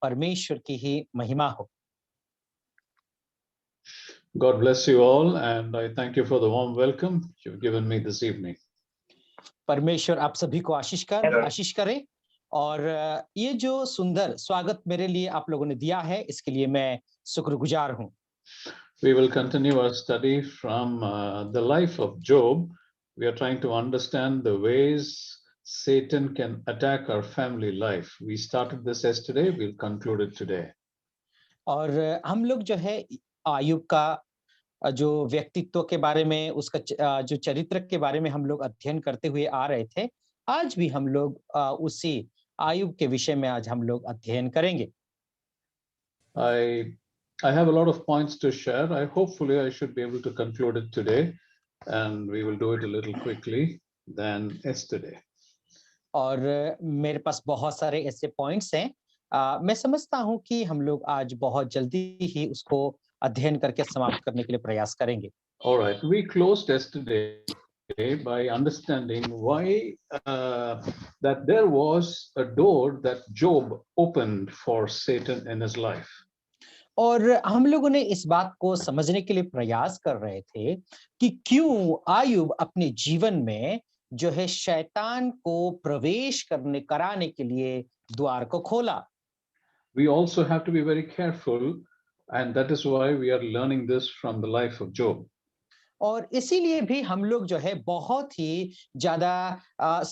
परमेश्वर की ही महिमा हो। God bless you all, and I thank you for the warm welcome you've given me this evening. परमेश्वर आप सभी को आशीष करे और ये जो सुंदर स्वागत मेरे लिए आप लोगों ने दिया है, इसके लिए मैं शुक्रगुजार हूँ। We will continue our study from the life of Job. We are trying to understand the ways Satan can attack our family life. We started this yesterday, we'll conclude it today. और हम लोग जो है आयुब का जो व्यक्तित्व के बारे में, उसका जो चरित्र के बारे में हम लोग अध्ययन करते हुए आ रहे थे, आज भी हम लोग उसी आयुब के विषय में आज हम लोग अध्ययन करेंगे। I have a lot of points to share. Hopefully I should be able to conclude it today, and we will do it a little quickly than yesterday. और मेरे पास बहुत सारे ऐसे पॉइंट्स हैं, मैं समझता हूं कि हम लोग आज बहुत जल्दी ही उसको अध्ययन करके समाप्त करने के लिए प्रयास करेंगे। All right, we closed yesterday by understanding why that there was a door that Job opened for Satan in his life. और हम लोगों ने इस बात को समझने के लिए प्रयास कर रहे थे कि क्यों आयुब अपने जीवन में जो है शैतान को प्रवेश कराने के लिए द्वार को खोला। We also have to be very careful, and that is why we are learning this from the life of Job. और इसीलिए भी हम लोग जो है बहुत ही ज्यादा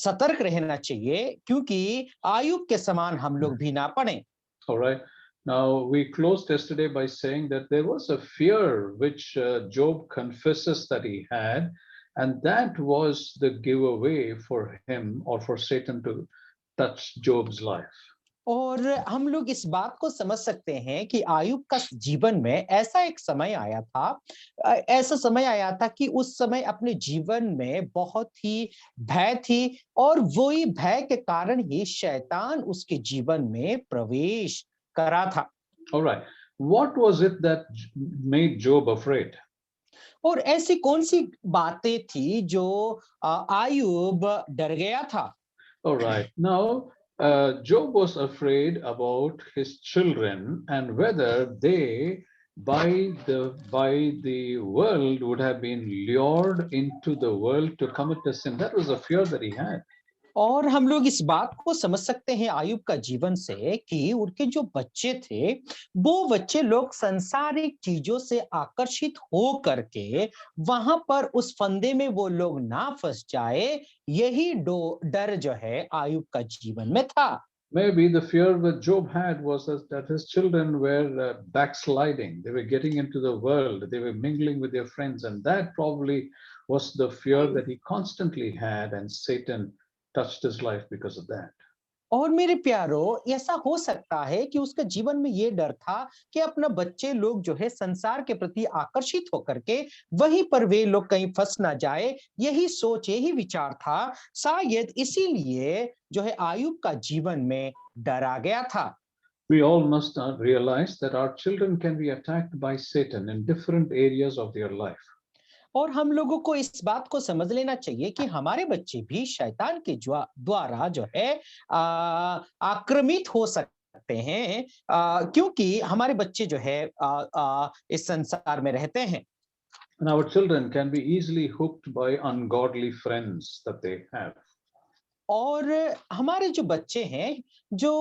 सतर्क रहना चाहिए, क्योंकि आयुब के समान हम लोग भी ना पड़े। All right. Now, we closed yesterday by saying that there was a fear which Job confesses that he had, and that was the giveaway for him or for Satan to touch Job's life. और हम लोग इस बात को समझ सकते हैं कि आयुब का जीवन में ऐसा एक समय आया था, ऐसा समय आया था कि उस समय अपने जीवन में बहुत ही भय थी, और वही भय के कारण ही शैतान उसके जीवन में प्रवेश करा था। All right. What was it that made Job afraid? और ऐसी कौन सी बातें थी जो आयुब डर गया था? All right. Now, Job was afraid about his children and whether they, by the world, would have been lured into the world to commit a sin. That was a fear that he had. और हम लोग इस बात को समझ सकते हैं आयुब का जीवन से कि उनके जो बच्चे थे, वो बच्चे लोग संसारिक चीजों से आकर्षित हो करके वहां पर उस फंदे में वो लोग ना फंस जाए, यही डर जो है आयुब का जीवन में था। Maybe the fear that Job had was that his children were backsliding. They were getting into the world. They were mingling with their friends. And that probably was the fear that he constantly had. And Satan touched his life because of that. और मेरे प्यारो, ऐसा हो सकता है कि उसका जीवन में ये डर था कि अपना बच्चे लोग जो है संसार के प्रति आकर्षित होकर के वहीं पर वे लोग कहीं फंस ना जाए, यही सोच, यही विचार था। शायद इसीलिए जो है आयुब का जीवन में डर आ गया था। We all must realize that our children can be attacked by Satan in different areas of their life. और हम लोगों को इस बात को समझ लेना चाहिए कि हमारे बच्चे भी शैतान के द्वारा जो है आक्रमित हो सकते हैं, क्योंकि हमारे बच्चे जो है इस संसार में रहते हैं। And our children can be easily hooked by ungodly friends that they have. और हमारे जो बच्चे हैं, जो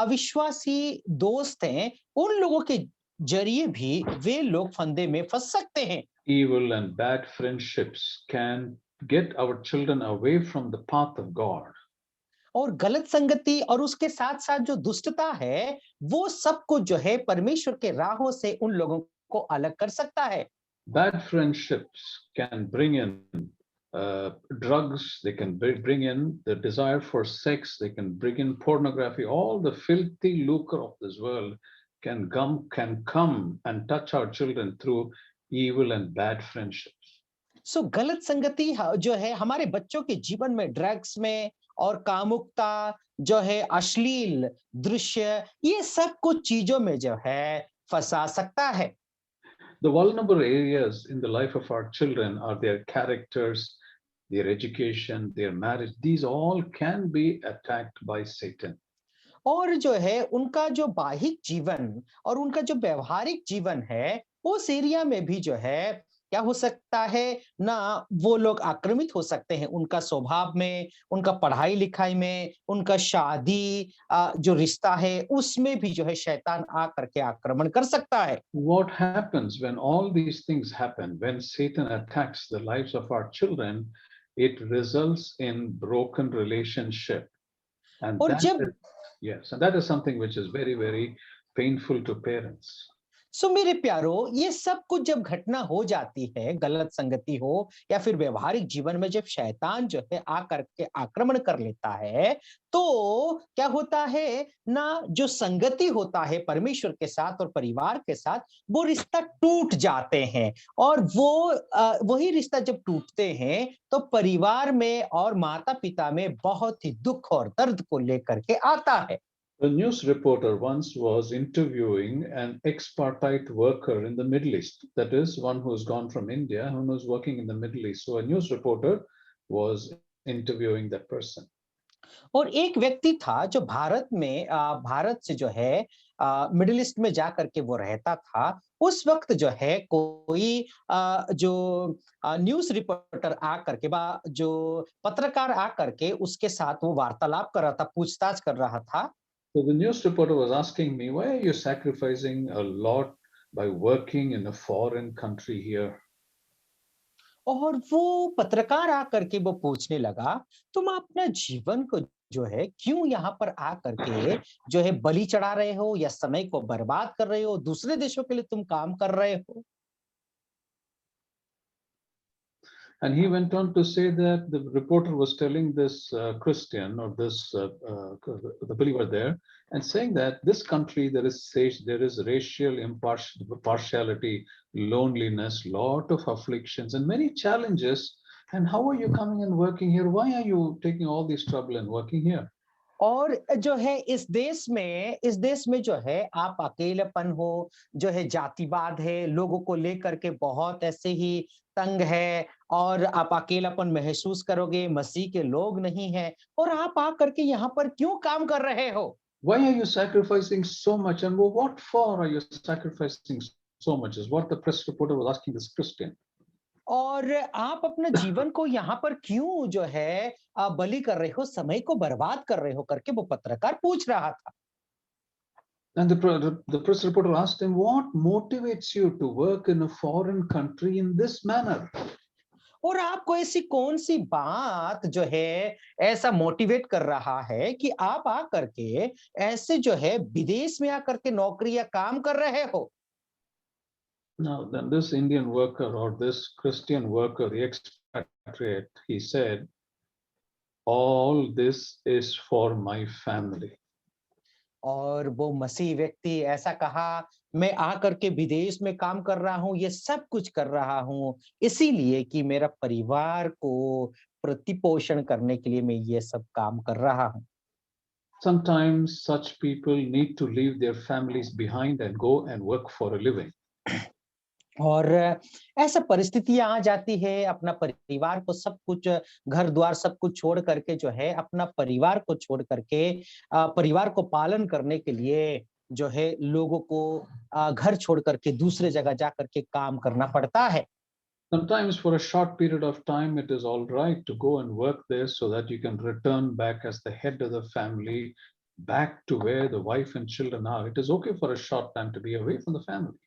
अविश्वासी दोस्त हैं, उन लोगों के जरिए भी वे लोग फंदे में फंस सकते हैं। Evil and bad friendships can get our children away from the path of God. और गलत संगति और उसके साथ साथ जो दुष्टता है, वो सब कुछ जो है परमेश्वर के राहों से उन लोगों को अलग कर सकता है। Bad friendships can bring in drugs, they can bring in the desire for sex, they can bring in pornography. All the filthy lucre of this world can come and touch our children through evil and bad friendships. सो गलत संगति जो है हमारे बच्चों के जीवन में drugs में और कामुकता जो है, अश्लील दृश्य, ये सब कुछ चीजों में जो है फंसा सकता है। The vulnerable areas in the life of our children are their characters, their education, their marriage. These all can be attacked by Satan. और जो है उनका जो बाहिक जीवन और उनका जो व्यवहारिक जीवन है, उस एरिया में भी जो है क्या हो सकता है ना, वो लोग आक्रमित हो सकते हैं उनका स्वभाव में, उनका पढ़ाई-लिखाई में, उनका शादी जो रिश्ता है उसमें भी जो है शैतान आ करके आक्रमण कर सकता है। What happens when all these things happen, when Satan attacks the lives of our children, it results in broken relationship. And और that जब is, yes, and that is something which is very, very painful to parents. सो मेरे प्यारो, ये सब कुछ जब घटना हो जाती है, गलत संगति हो या फिर व्यवहारिक जीवन में जब शैतान जो है आकर के आक्रमण कर लेता है, तो क्या होता है ना, जो संगति होता है परमेश्वर के साथ और परिवार के साथ, वो रिश्ता टूट जाते हैं। और वही रिश्ता जब टूटते हैं, तो परिवार में और माता-पिता में बहुत ही दुःख और दर्द को लेकर के आता है। A news reporter once was interviewing an expatriate worker in the Middle East. That is, one who's gone from India and who's working in the Middle East. So a news reporter was interviewing that person. और एक व्यक्ति था जो भारत से जो है middle east में जा करके वो रहता था। उस वक्त जो है कोई जो न्यूज़ रिपोर्टर आ करके बा जो पत्रकार आ करके उसके साथ वो वार्तालाप कर रहा था, पूछताछ कर रहा था। So the news reporter was asking me, why are you sacrificing a lot by working in a foreign country here? और वो पत्रकार आकर के वो पूछने लगा, तुम अपना जीवन को जो है क्यों यहाँ पर आकर के जो है बलि चढ़ा रहे हो या समय को बर्बाद कर रहे हो, दूसरे देशों के लिए तुम काम कर रहे हो? And he went on to say that the reporter was telling this Christian or this the believer there, and saying that this country there is racial partiality, loneliness, lot of afflictions, and many challenges. And how are you coming and working here? Why are you taking all this trouble and working here? और जो है इस देश में जो है आप अकेलापन हो, जो है जातिवाद है, लोगों को लेकर के बहुत ऐसे ही तंग है और आप अकेलापन महसूस करोगे, मसीह के लोग नहीं हैं और आप आकर के यहाँ पर क्यों काम कर रहे हो? Why are you sacrificing so much? And what for are you sacrificing so much? Is what the press reporter was asking this Christian. और आप अपना जीवन को यहाँ पर क्यों जो है बलि कर रहे हो, समय को बर्बाद कर रहे हो करके वो पत्रकार पूछ रहा था। And the press reporter asked him, what motivates you to work in a foreign country in this manner? और आपको ऐसी कौन-सी बात जो है ऐसा मोटिवेट कर रहा है कि आप आकर के ऐसे जो है विदेश में आकर के नौकरी या काम कर रहे हो? Now, then this Indian worker or this Christian worker, the expatriate, he said, all this is for my family. और वो मसीह व्यक्ति ऐसा कहा, मैं आकर के विदेश में काम कर रहा हूँ, ये सब कुछ कर रहा हूँ, इसीलिए कि मेरा परिवार को प्रतिपोषण करने के लिए मैं ये सब काम कर रहा हूँ। Sometimes such people need to leave their families behind and go and work for a living. और ऐसा परिस्थितियाँ आ जाती है, अपना परिवार को सब कुछ घर-द्वार सब कुछ छोड़ करके जो है, अपना परिवार को छोड़ करके परिवार को पालन करने के लिए जो है लोगों को घर छोड़ करके दूसरे जगह जा करके काम करना पड़ता है। Sometimes for a short period of time, it is all right to go and work there so that you can return back as the head of the family, back to where the wife and children are. It is okay for a short time to be away from the family.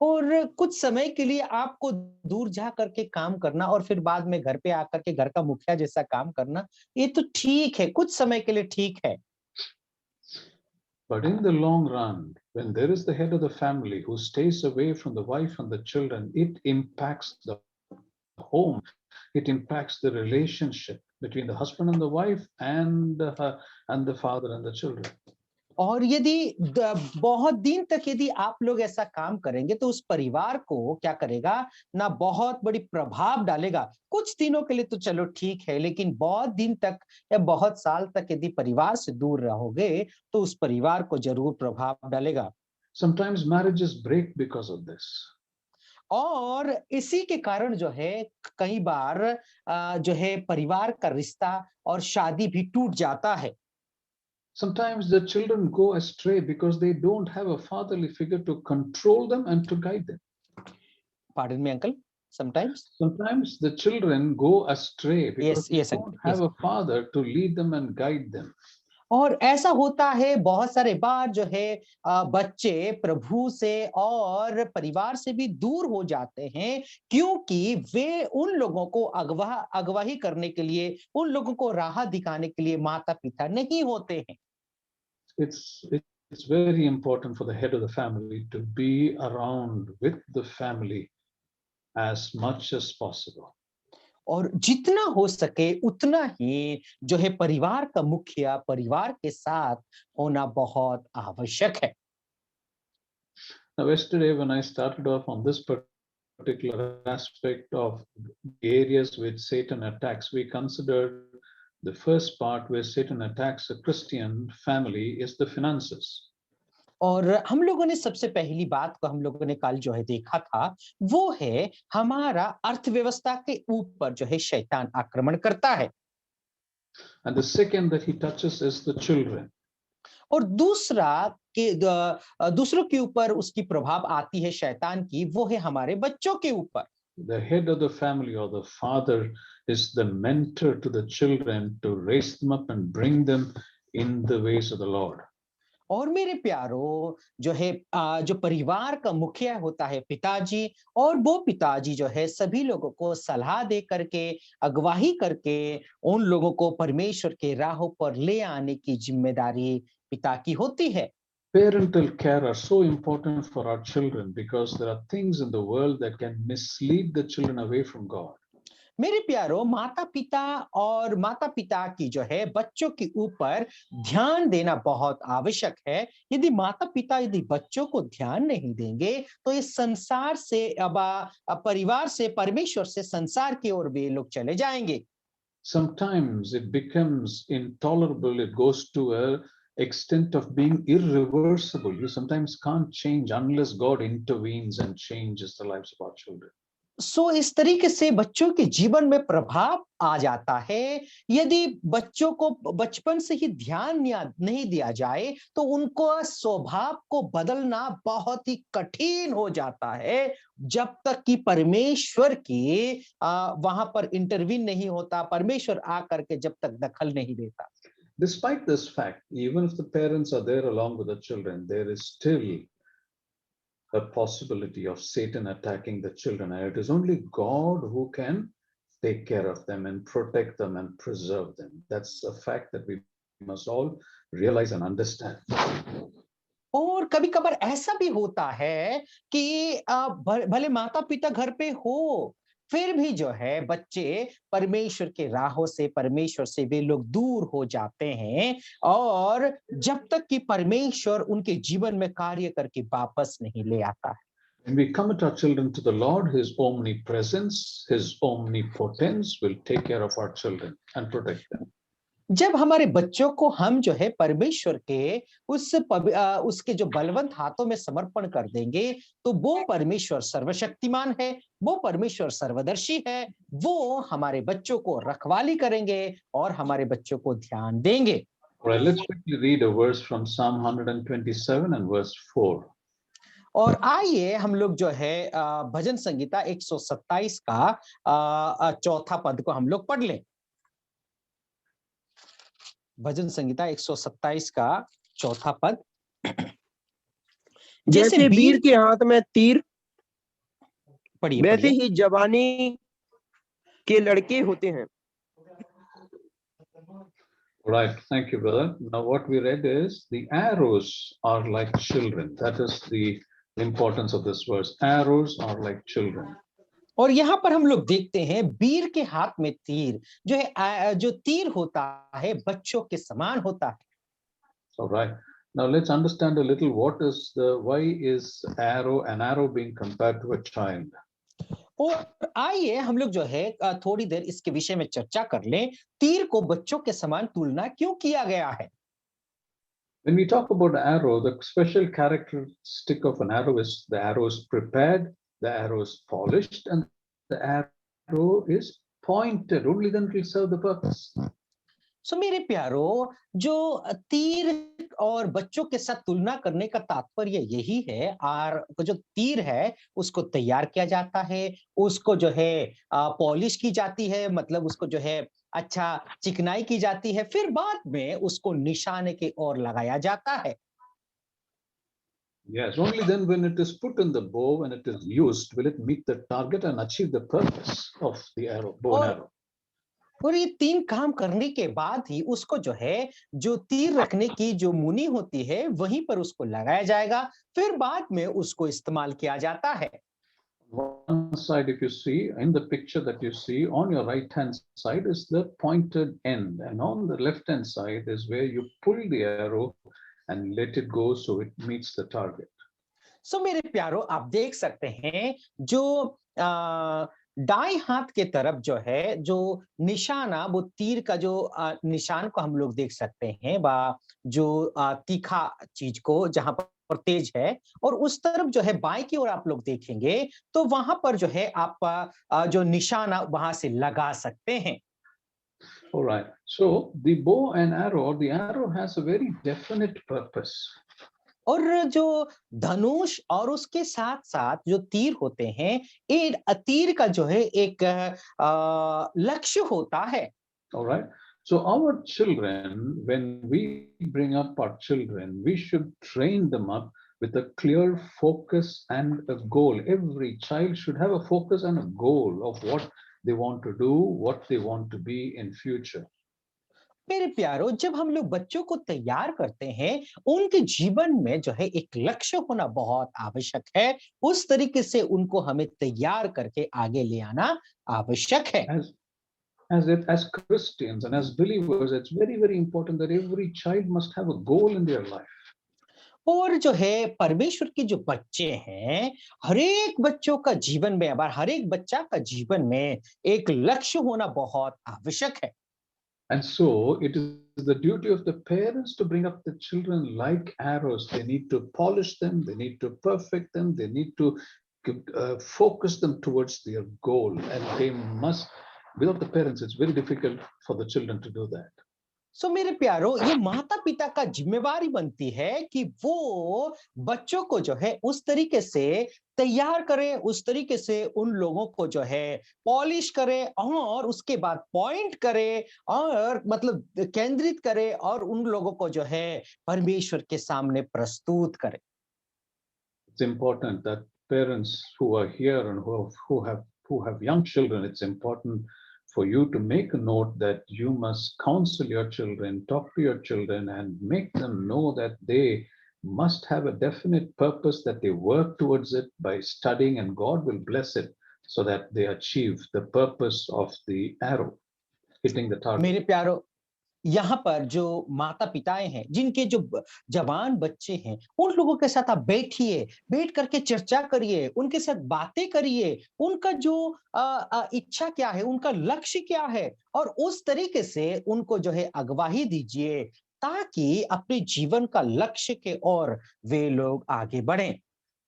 और कुछ समय के लिए आपको दूर जा करके काम करना और फिर बाद में घर पे आकर के घर का मुखिया जैसा काम करना, ये तो ठीक है, कुछ समय के लिए ठीक है। But in the long run, when there is the head of the family who stays away from the wife and the children, it impacts the home. It impacts the relationship between the husband and the wife and the father and the children. और यदि बहुत दिन तक यदि आप लोग ऐसा काम करेंगे तो उस परिवार को क्या करेगा ना, बहुत बड़ी प्रभाव डालेगा। कुछ दिनों के लिए तो चलो ठीक है, लेकिन बहुत दिन तक या बहुत साल तक यदि परिवार से दूर रहोगे तो उस परिवार को जरूर प्रभाव डालेगा। Sometimes marriages break because of this. और इसी के कारण जो है कई बार जो है परिवार का रिश्ता और शादी भी टूट जाता है। Sometimes the children go astray because they don't have a fatherly figure to control them and to guide them. Pardon me, uncle. Sometimes. Sometimes the children go astray because Yes, they yes, uncle. don't Yes. have a father to lead them and guide them. और ऐसा होता है बहुत सारे बार जो है बच्चे प्रभु से और परिवार से भी दूर हो जाते हैं क्योंकि वे उन लोगों को अगवाही करने के लिए उन लोगों को राह दिखाने के लिए माता पिता नहीं होते हैं. It's very important for the head of the family to be around with the family as much as possible. और जितना हो सके उतना ही जो है परिवार का मुखिया परिवार के साथ होना बहुत आवश्यक है. Now, yesterday, when I started off on this particular aspect of areas which Satan attacks, we considered the first part where Satan attacks a Christian family is the finances. और हम लोगों ने सबसे पहली बात को हम लोगों ने कल जो है देखा था वो है हमारा अर्थव्यवस्था के ऊपर जो है शैतान आक्रमण करता है. And the second that he touches is the children. और दूसरों के ऊपर उसकी प्रभाव आती है शैतान की वो है हमारे बच्चों के ऊपर. The head of the family or the father is the mentor to the children to raise them up and bring them in the ways of the Lord. और मेरे प्यारो जो है जो परिवार का मुखिया होता है पिताजी और वो पिताजी जो है सभी लोगों को सलाह दे करके अगवाही करके उन लोगों को परमेश्वर के राहों पर ले आने की जिम्मेदारी पिता की होती है. Parental care are so important for our children because there are things in the world that can mislead the children away from God. मेरे प्यारो माता पिता और माता पिता की जो है बच्चों के ऊपर ध्यान देना बहुत आवश्यक है. यदि माता पिता यदि बच्चों को ध्यान नहीं देंगे तो इस संसार से अब परिवार से परमेश्वर से संसार की ओर वे लोग चले जाएंगे. Sometimes it becomes intolerable. It goes to a extent of being irreversible. You sometimes can't change unless God intervenes and changes the lives of our children. इस तरीके से बच्चों के जीवन में प्रभाव आ जाता है. यदि बच्चों को बचपन से ही ध्यान नहीं दिया जाए तो उनको स्वभाव को बदलना बहुत ही कठिन हो जाता है जब तक कि परमेश्वर की वहां पर इंटरवीन नहीं होता, परमेश्वर आकर के जब तक दखल नहीं देता. Despite this fact, even if the parents are there along with the children, there is still a possibility of Satan attacking the children. And it is only God who can take care of them and protect them and preserve them. That's a fact that we must all realize and understand. और कभी कभार ऐसा भी होता है कि भले माता पिता घर पे हो फिर भी जो है बच्चे परमेश्वर के राहों से परमेश्वर से वे लोग दूर हो जाते हैं और जब तक कि परमेश्वर उनके जीवन में कार्य करके वापस नहीं ले आता है. When we commit our children to the Lord, His omnipresence, His omnipotence will take care of our children and protect them. जब हमारे बच्चों को हम जो है परमेश्वर के उसके जो बलवंत हाथों में समर्पण कर देंगे तो वो परमेश्वर सर्वशक्तिमान है, वो परमेश्वर सर्वदर्शी है, वो हमारे बच्चों को रखवाली करेंगे और हमारे बच्चों को ध्यान देंगे. Right, let's quickly read a verse from Psalm 127 and verse 4. और आइए हम लोग जो है भजन संगीता 127 का चौथा पद को हम लोग पढ़ लें. भजन संगीता 127 का चौथा पद. जैसे वीर के हाथ में तीर वैसे ही जवानी के लड़के होते हैं. Right, thank you, brother. Now what we read is the arrows are like children. That is the importance of this verse. Arrows are like children. और यहाँ पर हम लोग देखते हैं वीर के हाथ में तीर जो है जो तीर होता है बच्चों के समान होता है. All right. Now let's understand a little why is an arrow being compared to a child. और आइए हम लोग जो है थोड़ी देर इसके विषय में चर्चा कर लें. तीर को बच्चों के समान तुलना क्यों किया गया है? When we talk about arrow, the special characteristic of an arrow is the arrow is prepared, the arrow is polished, and the arrow is pointed. Only then it will serve the purpose. सो मेरे प्यारो, जो तीर और बच्चों के साथ तुलना करने का तात्पर्य यही है, और जो तीर है उसको तैयार किया जाता है, उसको जो है पॉलिश की जाती है, मतलब उसको जो है अच्छा चिकनाई की जाती है, फिर बाद में उसको निशाने की ओर लगाया जाता है। Yes, only then when it is put in the bow and it is used will it meet the target and achieve the purpose of the arrow, bow and और arrow. और ये 3 काम करने के बाद ही उसको जो है, जो तीर रखने की जो मुनी होती है, वहीं पर उसको लगाया जाएगा, फिर बाद में उसको इस्तेमाल किया जाता है। One side, if you see in the picture that you see on your right hand side is the pointed end, and on the left hand side is where you pull the arrow and let it go so it meets the target. सो मेरे प्यारो, आप देख सकते हैं जो दाएं हाथ के तरफ जो है, जो निशाना, वो तीर का जो निशान को हम लोग देख सकते हैं, बा जो तीखा चीज को जहां पर तेज है, और उस तरफ जो है बाएं की ओर आप लोग देखेंगे, तो वहां पर जो है आप जो निशाना वहां से लगा सकते हैं। All right. So the bow and arrow, or the arrow has a very definite purpose. और जो धनुष और उसके साथ-साथ जो तीर होते हैं, ये तीर का जो है एक लक्ष्य होता है। All right. So our children, when we bring up our children, we should train them up with a clear focus and a goal. Every child should have a focus and a goal of what they want to do, what they want to be in future. मेरे प्यारो, जब हम लोग बच्चों को तैयार करते हैं, उनके जीवन में जो है एक लक्ष्य होना बहुत आवश्यक है। उस तरीके से उनको हमें तैयार करके आगे ले आना आवश्यक है। As Christians and as believers, it's very, very important that every child must have a goal in their life. और जो है परमेश्वर के जो बच्चे हैं, हरेक बच्चों का जीवन में, अब हर एक बच्चा का जीवन में एक लक्ष्य होना बहुत आवश्यक है। And so it is the duty of the parents to bring up the children like arrows. They need to polish them, they need to perfect them, they need to focus them towards their goal. And they must, without the parents, it's very difficult for the children to do that. सो मेरे प्यारो, ये माता पिता का जिम्मेवारी बनती है कि वो बच्चों को जो है उस तरीके से तैयार करें, उस तरीके से उन लोगों को जो है पॉलिश करें, और उसके बाद पॉइंट करें, और मतलब केंद्रित करें, और उन लोगों को जो है परमेश्वर के सामने प्रस्तुत करें। It's important that parents who are here and who have young children, it's important for you to make a note that you must counsel your children, talk to your children, and make them know that they must have a definite purpose, that they work towards it by studying, and God will bless it so that they achieve the purpose of the arrow hitting the target. मेरे प्यारो, यहाँ पर जो माता-पिताएँ हैं, जिनके जो जवान बच्चे हैं, उन लोगों के साथ आप बैठिए, बैठ करके चर्चा करिए, उनके साथ बातें करिए, उनका जो इच्छा क्या है, उनका लक्ष्य क्या है, और उस तरीके से उनको जो है अगवाही दीजिए, ताकि अपने जीवन का लक्ष्य के ओर वे लोग आगे बढ़ें।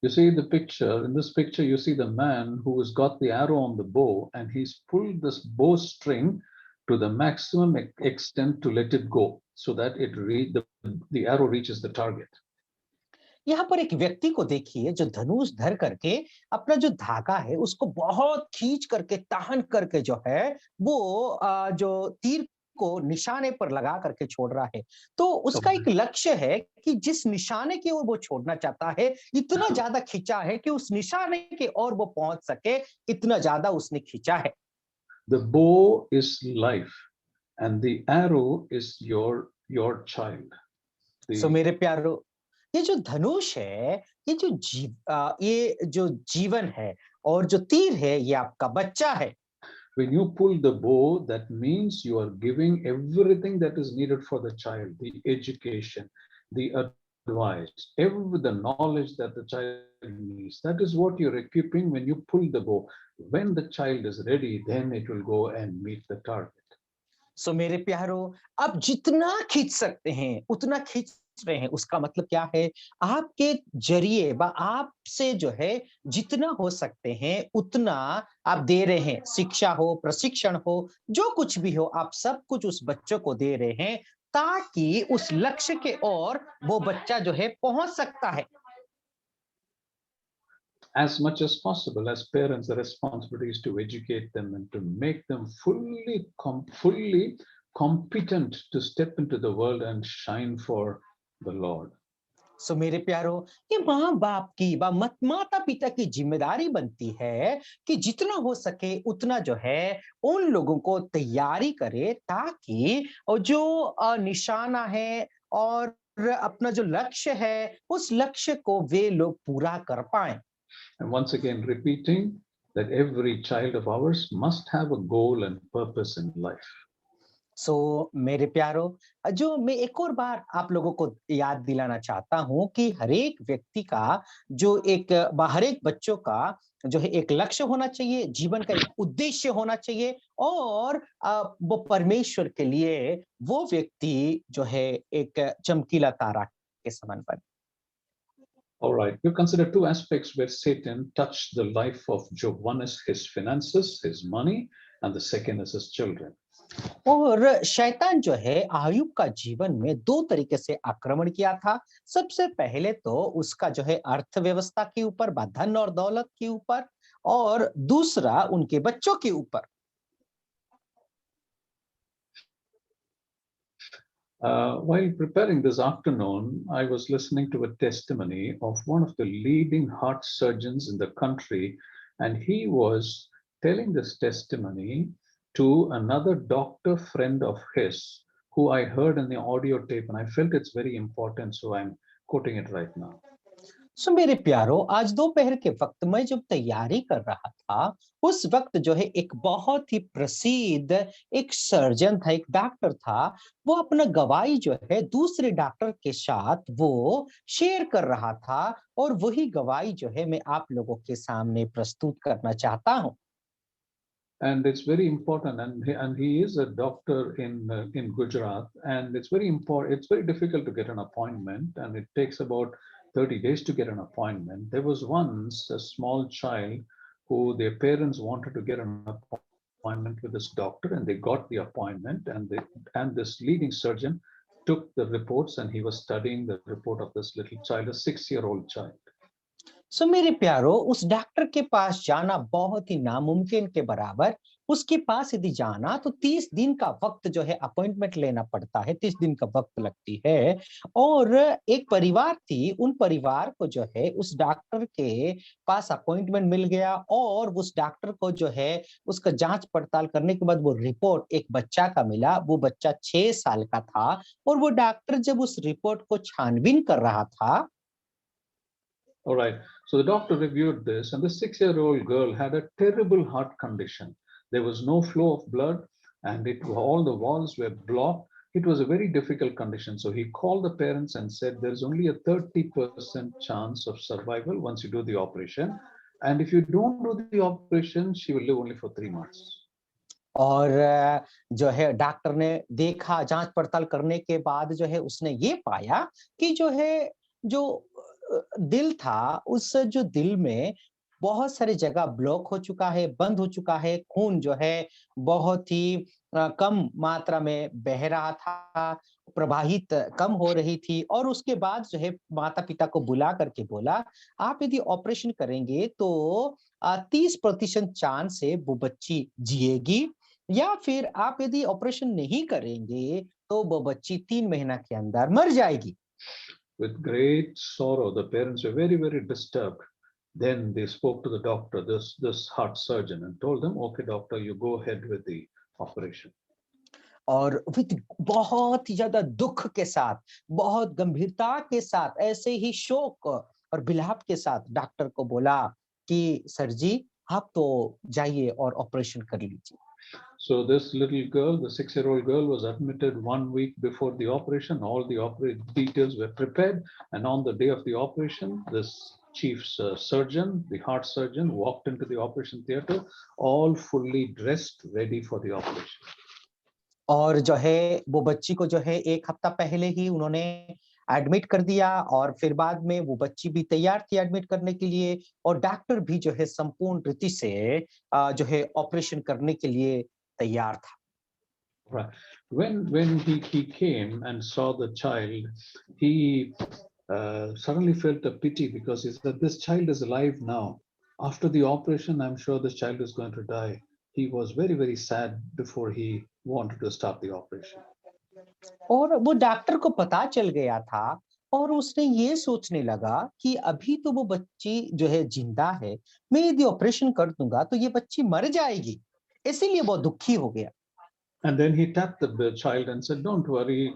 You see the picture, in this picture, you see the man who has got the arrow on the bow and he's pulled this bowstring to the maximum extent to let it go so that the arrow reaches the target. यहाँ पर एक व्यक्ति को देखिए, जो धनुष धर करके अपना जो धागा है उसको बहुत खींच करके, तान करके जो है वो जो तीर को निशाने पर लगा करके छोड़ रहा है। तो उसका एक लक्ष्य है कि जिस निशाने की ओर वो छोड़ना चाहता है, इतना ज्यादा खींचा है कि उस निशाने की ओर वो पहुंच सके, इतना ज्यादा उसने खींचा है। The bow is life and the arrow is your child. So The मेरे प्यारो, ये जो धनुष है, ये जो जीवन है, और जो तीर है, ये आपका बच्चा है। when you pull the bow, that means you are giving everything that is needed for the child, the education, the advice, the knowledge that the child needs. That is what you're equipping when you pull the bow. When the child is ready, then it will go and meet the target. सो मेरे प्यारो, आप जितना खींच सकते हैं उतना खींच रहे हैं, उसका मतलब क्या है? आपके जरिए व आपसे जो है जितना हो सकते हैं उतना आप दे रहे हैं। शिक्षा हो, प्रशिक्षण हो, जो कुछ भी हो, आप सब कुछ उस बच्चों को दे रहे हैं ताकि उस लक्ष्य के ओर वो बच्चा जो है पहुंच सकता है। As much as possible, as parents, the responsibility is to educate them and to make them fully competent to step into the world and shine for the Lord. सो मेरे प्यारो, ये माँ बाप की माता पिता की जिम्मेदारी बनती है कि जितना हो सके उतना जो है उन लोगों को तैयारी करे ताकि और जो निशाना है और अपना जो लक्ष्य है उस लक्ष्य को वे लोग पूरा कर पाए। And once again, repeating that every child of ours must have a goal and purpose in life. सो मेरे प्यारो, जो मैं एक और बार आप लोगों को याद दिलाना चाहता हूं कि हर एक व्यक्ति का जो हर एक बच्चों का जो है एक लक्ष्य होना चाहिए, जीवन का एक उद्देश्य होना चाहिए और वो परमेश्वर के लिए वो व्यक्ति जो है एक चमकीला तारा के समान बने। All right, we've considered two aspects where Satan touched the life of Job. One is his finances, his money, and the second is his children. और शैतान जो है आयुब का जीवन में दो तरीके से आक्रमण किया था। सबसे पहले तो उसका जो है अर्थव्यवस्था के ऊपर, धन और दौलत के ऊपर, और दूसरा उनके बच्चों के ऊपर। While preparing this afternoon, I was listening to a testimony of one of the leading heart surgeons in the country, and he was telling this testimony to another doctor friend of his who I heard in the audio tape, and I felt it's very important, so I'm quoting it right now. सो मेरे प्यारो, आज दोपहर के वक्त मैं जब तैयारी कर रहा था, उस वक्त जो है एक बहुत ही प्रसिद्ध एक सर्जन था, एक डॉक्टर था। वो अपना गवाही जो है दूसरे डॉक्टर के साथ वो शेयर कर रहा था और वही गवाही जो है मैं आप लोगों के सामने प्रस्तुत करना चाहता हूँ। And it's very important, and he is a doctor in Gujarat, and it's very important. It's very difficult to get an appointment, and it takes about 30 days to get an appointment. There was once a small child who their parents wanted to get an appointment with this doctor, and they got the appointment, and this leading surgeon took the reports, and he was studying the report of this little child, a 6-year-old child. सो मेरे प्यारो, उस doctor के पास जाना बहुत ही नामुमकिन के बराबर। उसके पास यदि जाना तो 30 दिन का वक्त जो है अपॉइंटमेंट लेना पड़ता है, 30 दिन का वक्त लगती है। और एक परिवार थी, उन परिवार को जो है उस डॉक्टर के पास अपॉइंटमेंट मिल गया और उस डॉक्टर को जो है उसका जांच पड़ताल करने के बाद वो रिपोर्ट एक बच्चा का मिला। वो बच्चा 6 साल का था और वो डॉक्टर जब उस रिपोर्ट को छानबीन कर रहा था। All right. So the doctor reviewed this, and the 6-year-old girl had a terrible heart condition. There was no flow of blood, and all the walls were blocked. It was a very difficult condition. So he called the parents and said, "There is only a 30% chance of survival once you do the operation. And if you don't do the operation, she will live only for 3 months." और जो है doctor ने देखा, जांच पड़ताल करने के बाद जो है उसने ये पाया कि जो है जो दिल था, उस जो दिल में बहुत सारी जगह ब्लॉक हो चुका है, बंद हो चुका है। खून जो है बहुत ही कम मात्रा में बह रहा था, प्रवाहित कम हो रही थी। और उसके बाद जो है माता पिता को बुला करके बोला, आप यदि ऑपरेशन करेंगे तो 30% चांस है वो बच्ची जिएगी, या फिर आप यदि ऑपरेशन नहीं करेंगे तो वो बच्ची 3 महीना के अंदर मर जाएगी। With great sorrow, the parents were very, very disturbed. Then they spoke to the doctor, this heart surgeon, and told them, "Okay, doctor, you go ahead with the operation." और विद बहुत ही ज्यादा दुख के साथ, बहुत गंभीरता के साथ, ऐसे ही शोक और विलाप के साथ डॉक्टर को बोला कि सर जी, आप तो जाइए और ऑपरेशन कर लीजिए। So this little girl, the 6-year-old girl, was admitted 1 week before the operation. All the details were prepared, and on the day of the operation, this chief surgeon, the heart surgeon, walked into the operation theater, all fully dressed, ready for the operation. और जो है वो बच्ची को जो है 1 हफ्ता पहले ही उन्होंने एडमिट कर दिया और फिर बाद में वो बच्ची भी तैयार थी एडमिट करने के लिए और डॉक्टर भी जो है संपूर्ण रीति से जो है ऑपरेशन करने के लिए तैयार था। Right. When he came and saw the child, he suddenly felt a pity because he said, "This child is alive now. After the operation, I'm sure this child is going to die." He was very, very sad before he wanted to start the operation. और वो doctor को पता चल गया था और उसने ये सोचने लगा कि अभी तो वो बच्ची जो है जिंदा है, मैं यदि ऑपरेशन कर दूंगा तो ये बच्ची मर जाएगी, इसीलिए बहुत दुखी हो गया। And then he tapped the child and said, don't worry,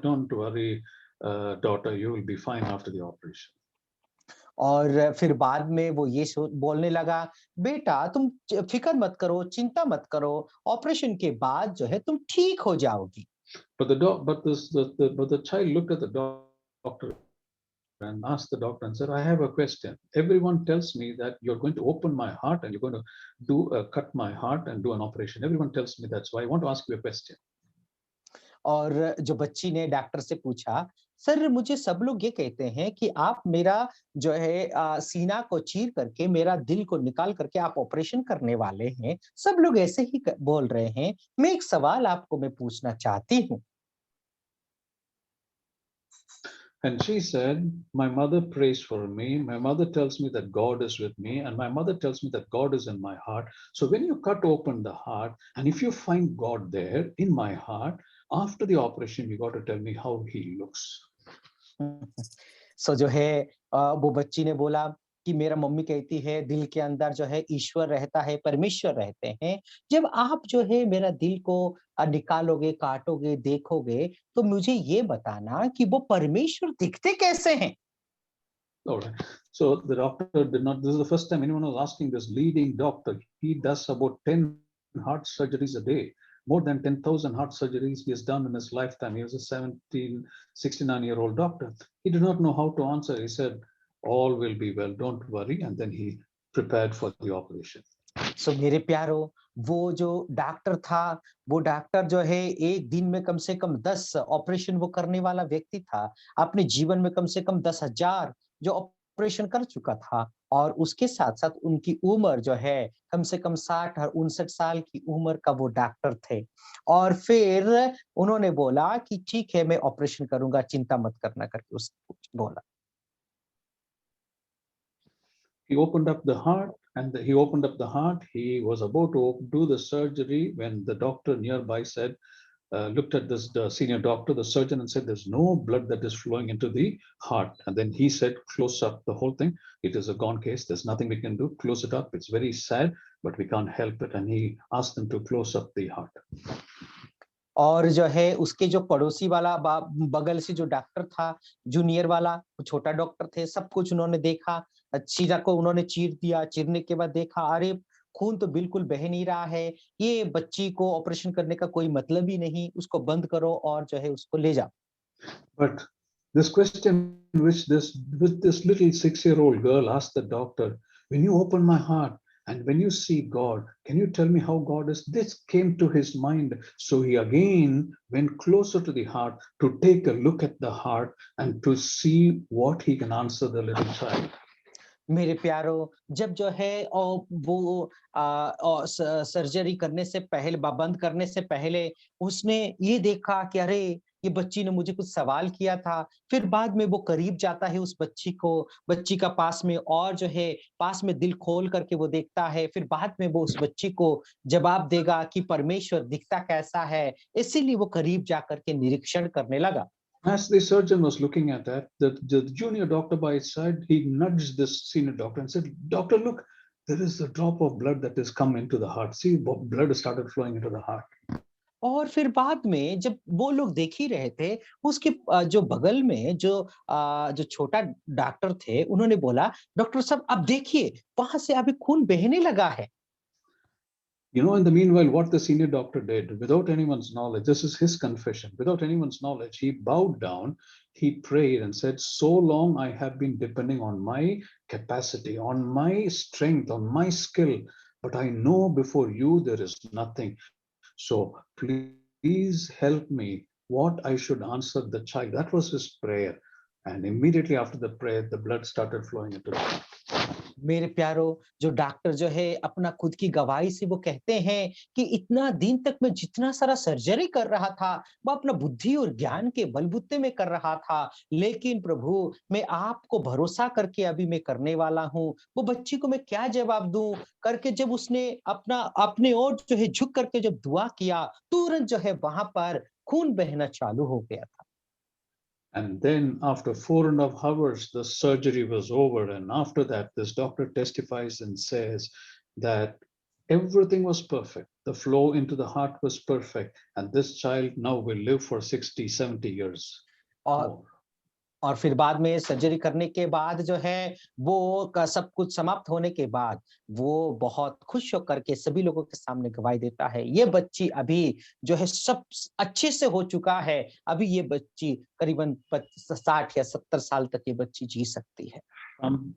daughter, you will be fine after the operation." और फिर बाद में वो ये बोलने लगा, बेटा तुम फिक्र मत करो, चिंता मत करो, ऑपरेशन के बाद जो है तुम ठीक हो जाओगी। But the child looked at the doctor and asked the doctor and said, "I have a question. Everyone tells me that you're going to open my heart and you're going to cut my heart and do an operation. Everyone tells me that. So I want to ask you a question." और जो बच्ची ने doctor से पूछा, sir मुझे सब लोग ये कहते हैं कि आप मेरा जो है सीना को चीर करके मेरा दिल को निकाल करके आप ऑपरेशन करने वाले हैं, सब लोग ऐसे ही बोल रहे हैं, मैं एक सवाल आपको मैं पूछना चाहती हूँ। And she said, "My mother prays for me. My mother tells me that God is with me. And my mother tells me that God is in my heart. So when you cut open the heart, and if you find God there in my heart, after the operation, you got to tell me how he looks." सो जो है वो बच्ची ने बोला कि मेरा mummy कहती है दिल के अंदर जो है ईश्वर रहता है, परमेश्वर रहते हैं। जब आप जो है मेरा दिल को निकालोगे, काटोगे, देखोगे तो मुझे ये बताना कि वो परमेश्वर दिखते कैसे हैं? All right. So the doctor did not, this is the first time anyone was asking this leading doctor. He does about 10 heart surgeries a day, more than 10,000 heart surgeries he has done in his lifetime. He was a 69-year-old doctor. He did not know how to answer. He said, "All will be well, don't worry." And then he prepared for the operation. सो मेरे प्यारो, वो जो doctor था, वो doctor जो है एक दिन में कम से कम 10 ऑपरेशन वो करने वाला व्यक्ति था। अपने जीवन में कम से कम 10,000 जो ऑपरेशन कर चुका था और उसके साथ-साथ उनकी उम्र जो है कम से कम 60 और 59 साल की उम्र का वो डॉक्टर थे। और फिर उन्होंने बोला कि ठीक है मैं ऑपरेशन करूँगा, चिंता मत करना करके उसने बोला। He opened up the heart and he opened up the heart. He was about to do the surgery when the doctor nearby said, looked at this the senior doctor, the surgeon, and said, "There's no blood that is flowing into the heart." And then he said, "Close up the whole thing. It is a gone case. There's nothing we can do. Close it up. It's very sad, but we can't help it." And he asked them to close up the heart. और जो है उसके जो पड़ोसी वाला बगल से जो डॉक्टर था, जूनियर वाला, वो छोटा डॉक्टर थे, सब कुछ उन्होंने देखा, शीरा को उन्होंने चीर दिया, चीरने के बाद देखा, अरे! खून तो बिल्कुल बह नहीं रहा है, ये बच्ची को ऑपरेशन करने का कोई मतलब ही नहीं, उसको बंद करो और जो है उसको ले जाओ। But this question, which this little 6-year-old girl asked the doctor, "When you open my heart and when you see God, can you tell me how God is?" This came to his mind. So he again went closer to the heart to take a look at the heart and to see what he can answer the little child. मेरे प्यारो, जब जो है वो surgery करने से पहले बंद करने से पहले उसने ये देखा कि अरे ये बच्ची ने मुझे कुछ सवाल किया था। फिर बाद में वो करीब जाता है उस बच्ची को, बच्ची का पास में और जो है पास में दिल खोल करके वो देखता है। फिर बाद में वो उस बच्ची को जवाब देगा कि परमेश्वर दिखता कैसा है, इसीलिए वो करीब जाकर के निरीक्षण करने लगा। As the surgeon was looking at that, the junior doctor by his side, he nudged this senior doctor and said, "Doctor, look, there is a drop of blood that has come into the heart. See, blood started flowing into the heart." और फिर बाद में जब वो लोग देख ही रहे थे, उसके जो बगल में जो छोटा डॉक्टर थे, उन्होंने बोला, "डॉक्टर साहब आप देखिए, वहाँ से अभी खून बहने लगा है।" You know, in the meanwhile, what the senior doctor did, without anyone's knowledge, this is his confession, without anyone's knowledge, he bowed down, he prayed and said, "So long I have been depending on my capacity, on my strength, on my skill, but I know before you there is nothing. So please help me what I should answer the child." That was his prayer. And immediately after the prayer, the blood started flowing into the heart. मेरे प्यारो, जो doctor जो है अपना खुद की गवाही से वो कहते हैं कि इतना दिन तक मैं जितना सारा सर्जरी कर रहा था, वो अपना बुद्धि और ज्ञान के बलबूते में कर रहा था, लेकिन प्रभु मैं आपको भरोसा करके अभी मैं करने वाला हूँ। वो बच्ची को मैं क्या जवाब दूं करके जब उसने अपना अपने ओर जो है झुक करके जब दुआ किया, तुरंत जो है वहां पर खून बहना चालू हो गया था। And then after 4.5 hours, the surgery was over. And after that, this doctor testifies and says that everything was perfect. The flow into the heart was perfect. And this child now will live for 60, 70 years और more. और फिर बाद में surgery करने के बाद जो है वो का सब कुछ समाप्त होने के बाद वो बहुत खुश होकर के सभी लोगों के सामने गवाही देता है, ये बच्ची अभी जो है सब अच्छे से हो चुका है, अभी ये बच्ची करीबन 60 या 70 साल तक ये बच्ची जी सकती है।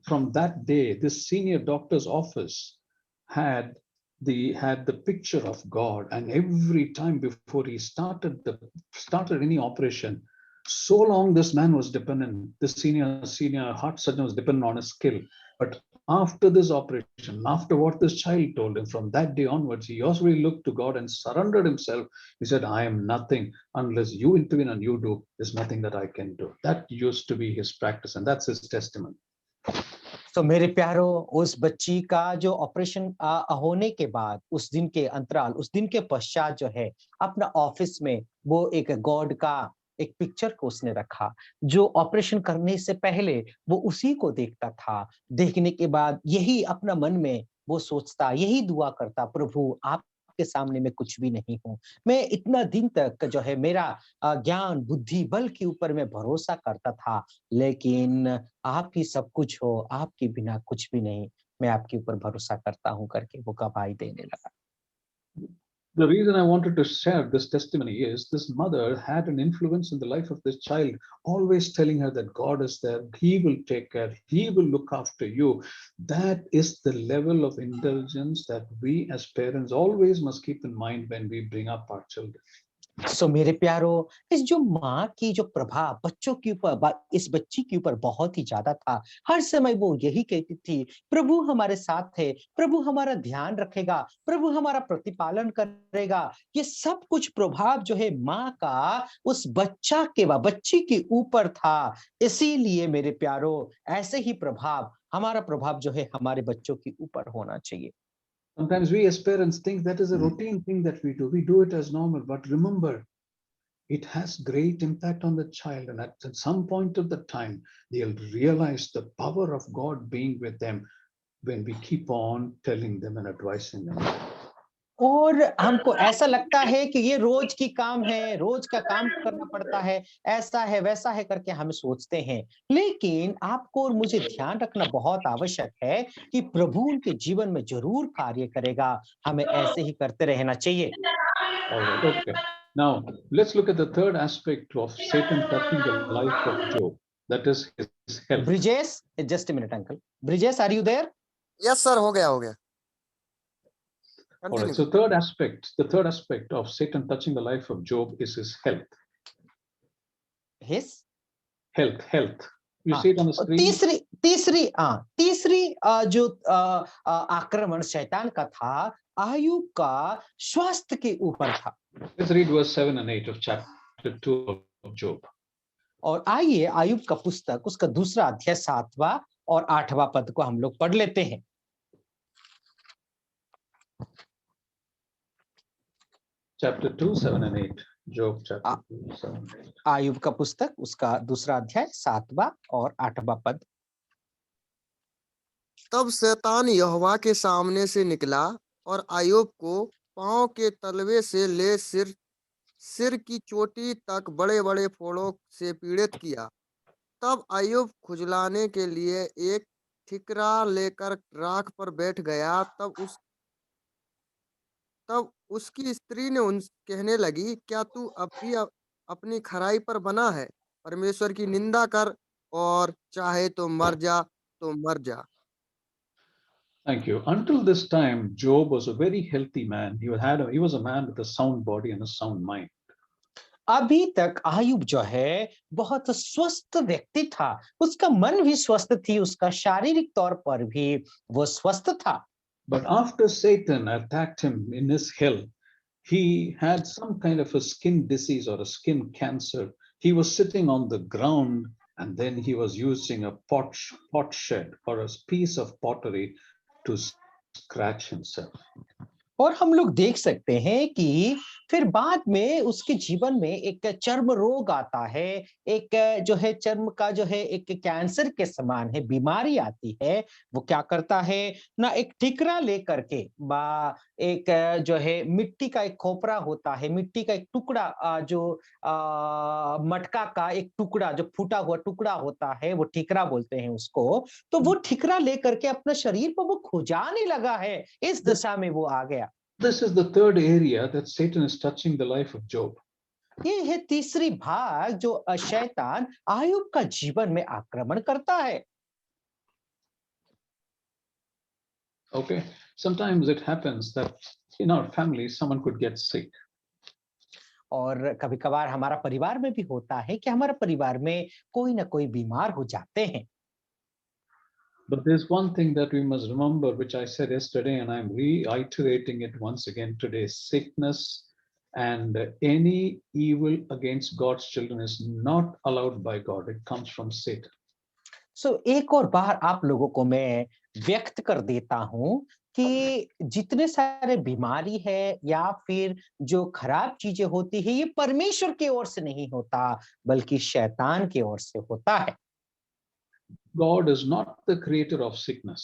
From that day, this senior doctor's office had the picture of God, and every time before he started any operation, so long this man was dependent, this senior heart surgeon was dependent on his skill. But after this operation, after what this child told him, from that day onwards, he also really looked to God and surrendered himself. He said, I am nothing unless you intervene and you do. There's nothing that I can do. That used to be his practice, and that's his testimony. तो मेरे प्यारो, उस बच्ची का जो operation होने के बाद उस दिन के अंतराल, उस दिन के पश्चात जो है अपना ऑफिस में वो एक गॉड का एक पिक्चर को उसने रखा, जो ऑपरेशन करने से पहले वो उसी को देखता था। देखने के बाद यही अपना मन में वो सोचता, यही दुआ करता, प्रभु आपके सामने मैं कुछ भी नहीं हूँ। मैं इतना दिन तक जो है मेरा ज्ञान, बुद्धि, बल के ऊपर मैं भरोसा करता था, लेकिन आप ही सब कुछ हो, आपके बिना कुछ भी नहीं, मैं आपके ऊपर भरोसा करता हूँ करके वो गवाही देने लगा। The reason I wanted to share this testimony is this mother had an influence in the life of this child, always telling her that God is there, He will take care, He will look after you. That is the level of indulgence that we as parents always must keep in mind when we bring up our children. सो मेरे प्यारो, इस जो माँ की जो प्रभाव बच्चों के ऊपर, इस बच्ची के ऊपर बहुत ही ज्यादा था। हर समय वो यही कहती थी, प्रभु हमारे साथ है, प्रभु हमारा ध्यान रखेगा, प्रभु हमारा प्रतिपालन करेगा। ये सब कुछ प्रभाव जो है माँ का उस बच्ची के ऊपर था। इसीलिए मेरे प्यारो, ऐसे ही प्रभाव, हमारा प्रभाव जो है हमारे बच्चों के ऊपर होना चाहिए। Sometimes we as parents think that is a routine thing that we do. We do it as normal, but remember, it has great impact on the child. And at some point of the time, they'll realize the power of God being with them when we keep on telling them and advising them. और हमको ऐसा लगता है कि ये रोज की काम है, रोज का काम करना पड़ता है, ऐसा है, वैसा है करके हम सोचते हैं। लेकिन आपको और मुझे ध्यान रखना बहुत आवश्यक है कि प्रभु उनके जीवन में ज़रूर कार्य करेगा। हमें ऐसे ही करते रहना चाहिए। All right, okay. Now, let's look at the third aspect of Satan touching the life of Job. That is his health. Brijesh, just a minute uncle. Brijesh, are you there? Yes sir, हो गया All right, continue. so the third aspect of Satan touching the life of Job is his health. His Health. You see it on the screen? तीसरी जो आक्रमण शैतान का था, आयुब का स्वास्थ्य के ऊपर था। Let's read verse 7 and 8 of chapter 2 of Job. और आइए आयुब का पुस्तक उसका दूसरा अध्याय 7वां और 8वां पद को हम लोग पढ़ लेते हैं। Chapter 2, 7 and 8. Job chapter 2, 7 and 8. Ayub का पुस्तक उसका दूसरा अध्याय 7वां और 8वां पद। तब शैतान यहोवा के सामने से निकला और आयुब को पांव के तलवे से ले सिर की चोटी तक बड़े बड़े फोड़ों से पीड़ित किया। तब आयुब खुजलाने के लिए एक ठिकरा लेकर राख पर बैठ गया। तब उसकी स्त्री ने उन कहने लगी, क्या तू अब भी अपनी खराई पर बना है? परमेश्वर की निंदा कर और चाहे तो मर जा। Thank you. Until this time, Job was a very healthy man. He was a man with a sound body and a sound mind. अभी तक आयुब जो है बहुत स्वस्थ व्यक्ति था, उसका मन भी स्वस्थ थी, उसका शारीरिक तौर पर भी वो स्वस्थ था। But after Satan attacked him in his hell, he had some kind of a skin disease or a skin cancer. He was sitting on the ground and then he was using a pot shed or a piece of pottery to scratch himself. और हम लोग देख सकते हैं कि फिर बाद में उसके जीवन में एक चर्म रोग आता है, एक जो है चर्म का जो है एक कैंसर के समान है बीमारी आती है। वो क्या करता है ना, एक ठिकरा लेकर के बा एक जो है मिट्टी का एक खोपरा होता है, मिट्टी का एक टुकड़ा जो मटका का एक टुकड़ा जो फूटा हुआ टुकड़ा होता है, वो ठिकरा बोलते हैं उसको। तो वो ठिकरा लेकर के अपना शरीर पर वो खुजाने लगा है, इस दशा में वो आ गया। This is the third area that Satan is touching the life of Job. ये है तीसरी भाग जो शैतान आयुब का जीवन में आक्रमण करता है। Okay, sometimes it happens that in our family someone could get sick. और कभी कभार हमारा परिवार में भी होता है कि हमारे परिवार में कोई ना कोई बीमार हो जाते हैं। But there's one thing that we must remember, which I said yesterday, and I'm reiterating it once again today. Sickness and any evil against God's children is not allowed by God. It comes from Satan. एक और बार आप लोगों को मैं व्यक्त कर देता हूं कि जितने सारे बीमारी है या फिर जो खराब चीजें होती है, ये परमेश्वर की ओर से नहीं होता, बल्कि शैतान की ओर से होता है। God is not the creator of sickness.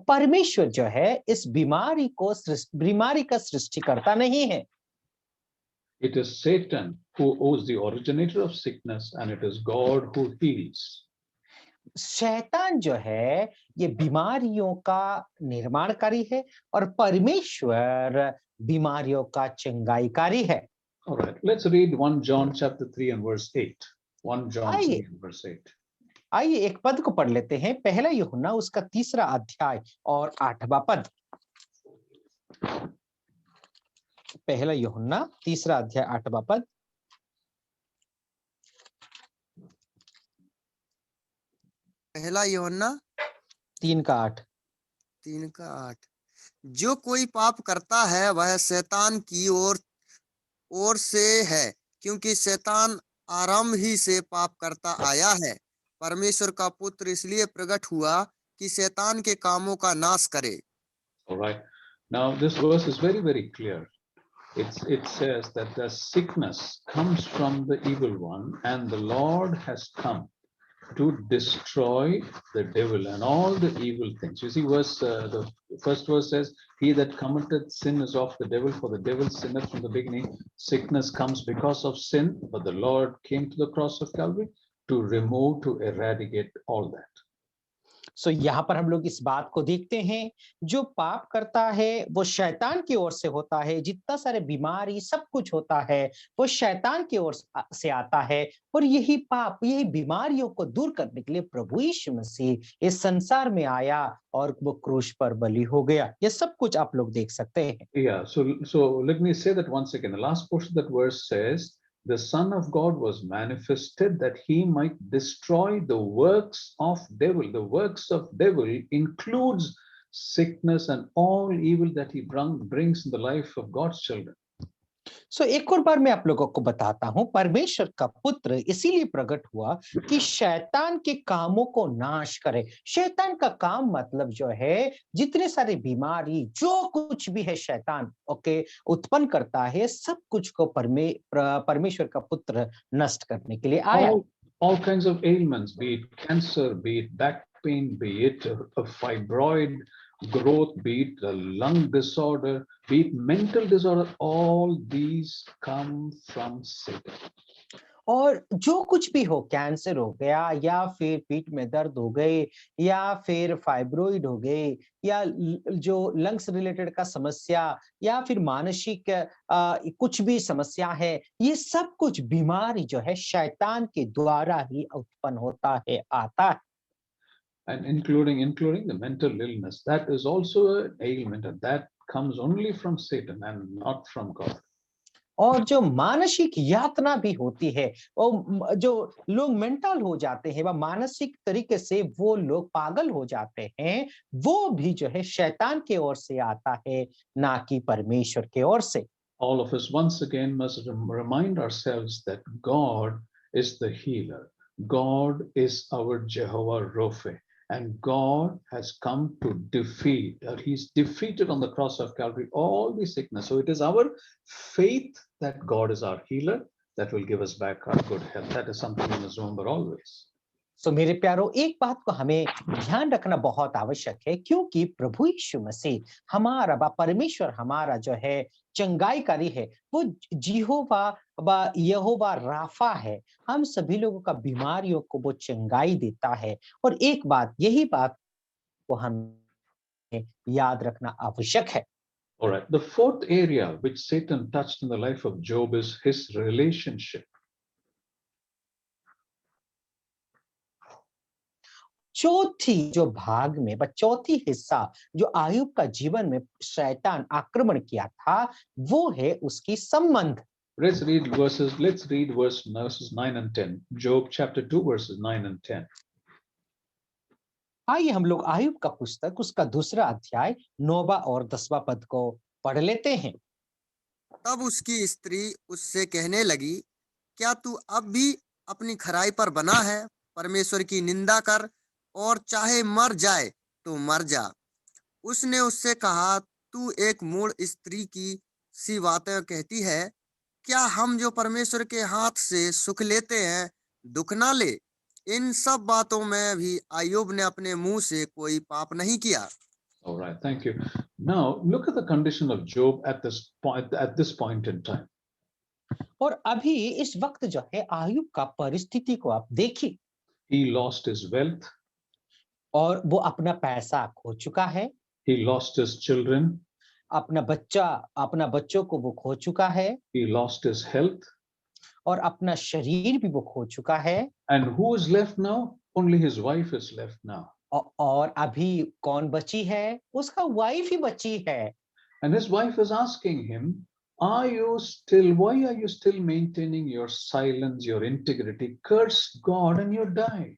परमेश्वर जो है इस बीमारी का सृष्टिकर्ता नहीं है। It is Satan who is the originator of sickness, and it is God who heals. शैतान जो है ये बीमारियों का निर्माणकारी है और परमेश्वर बीमारियों का चंगाईकारी है। All right, let's read 1 John chapter 3 and verse 8. 1 John 3 and verse 8. आइए एक पद को पढ़ लेते हैं, पहला यूहन्ना उसका 3रा अध्याय और 8वां पद। पहला यूहन्ना 3रा अध्याय 8वां पद। पहला यूहन्ना 3 का 8। 3 का 8। जो कोई पाप करता है वह शैतान की ओर से है, क्योंकि शैतान आरंभ ही से पाप करता आया है। परमेश्वर का पुत्र इसलिए प्रकट हुआ कि शैतान के कामों का नाश करे। All right. Now this verse is very, very clear. It says that the sickness comes from the evil one, and the Lord has come to destroy the devil and all the evil things. You see, the first verse says, "He that committeth sin is of the devil, for the devil sinneth from the beginning." Sickness comes because of sin, but the Lord came to the cross of Calvary to remove, to eradicate all that. यहाँ पर हम लोग इस बात को देखते हैं, जो पाप करता है वो शैतान की ओर से होता है। जितना सारे बीमारी सब कुछ होता है वो शैतान की ओर से आता है, और यही पाप यही बीमारियों को दूर करने के लिए प्रभु यीशु मसीह इस संसार में आया और वो क्रूस पर बलि हो गया। ये सब कुछ आप लोग देख सकते हैं। Yeah, so let me say that once again. The last portion of that verse says, "The Son of God was manifested that he might destroy the works of devil." The works of devil includes sickness and all evil that he brings in the life of God's children. एक और बार मैं आप लोगों को बताता हूं, परमेश्वर का पुत्र इसीलिए प्रकट हुआ कि शैतान के कामों को नाश करे। शैतान का काम मतलब जो है जितने सारे बीमारी जो कुछ भी है शैतान उत्पन्न करता है, सब कुछ को परमेश्वर का पुत्र नष्ट करने के लिए आया। All kinds of ailments, be it cancer, be it back pain, be it a fibroid growth, be it a lung disorder, be it mental disorder, all these come from Satan. और जो कुछ भी हो, कैंसर हो गया या फिर पीठ में दर्द हो गई या फिर फाइब्रोइड हो गई या जो लंग्स रिलेटेड का समस्या या फिर मानसिक कुछ भी समस्या है, ये सब कुछ बीमारी जो है शैतान के द्वारा ही उत्पन्न होता है, आता है। And including the mental illness, that is also an ailment, and that comes only from Satan and not from God. और जो मानसिक यातना भी होती है, जो लोग मेंटल हो जाते हैं व मानसिक तरीके से वो लोग पागल हो जाते हैं, वो भी जो है शैतान की ओर से आता है, ना कि परमेश्वर की ओर से। All of us once again must remind ourselves that God is the healer. God is our Jehovah Rophe. And God has come to defeat, or He's defeated on the cross of Calvary all the sickness. So it is our faith that God is our healer that will give us back our good health. That is something we must remember always. सो मेरे प्यारो, एक बात को हमें ध्यान रखना बहुत आवश्यक है, क्योंकि प्रभु यीशु मसीह हमारा परमेश्वर हमारा जो है चंगाईकारी है, वो यहोवा राफा है। हम सभी लोगों का बीमारियों को वो चंगाई देता है। और एक बात, यही बात को हमें याद रखना आवश्यक है। All right. The fourth area which Satan touched in the life of Job is his relationship. चौथी जो भाग में चौथी हिस्सा जो आयुब का जीवन में शैतान आक्रमण किया था, वो है उसकी संबंध। Let's read verses 9 and 10. Job chapter 2 verses 9 and 10. आइए हम लोग आयुब का पुस्तक उसका दूसरा अध्याय 9वां और 10वां पद को पढ़ लेते हैं। तब उसकी स्त्री उससे कहने लगी, क्या तू अब भी अपनी खराई पर बना है? परमेश्वर की निंदा कर और चाहे मर जाए तो मर जा। उसने उससे कहा, तू एक मूढ़ स्त्री की सी बातें कहती है। क्या हम जो परमेश्वर के हाथ से सुख लेते हैं दुख ना ले? इन सब बातों में भी अय्यूब ने अपने मुंह से कोई पाप नहीं किया। All right, thank you. Now look at the condition of Job at this point in time. और अभी इस वक्त जो है आयुब का परिस्थिति को आप देखिए। He lost his wealth. और वो अपना पैसा खो चुका है। He lost his children. अपना बच्चों को वो खो चुका है। He lost his health. और अपना शरीर भी वो खो चुका है। And who is left now? Only his wife is left now. और अभी कौन बची है? उसका वाइफ ही बची है। And his wife is asking him, why are you still maintaining your silence, your integrity? Curse God and you die.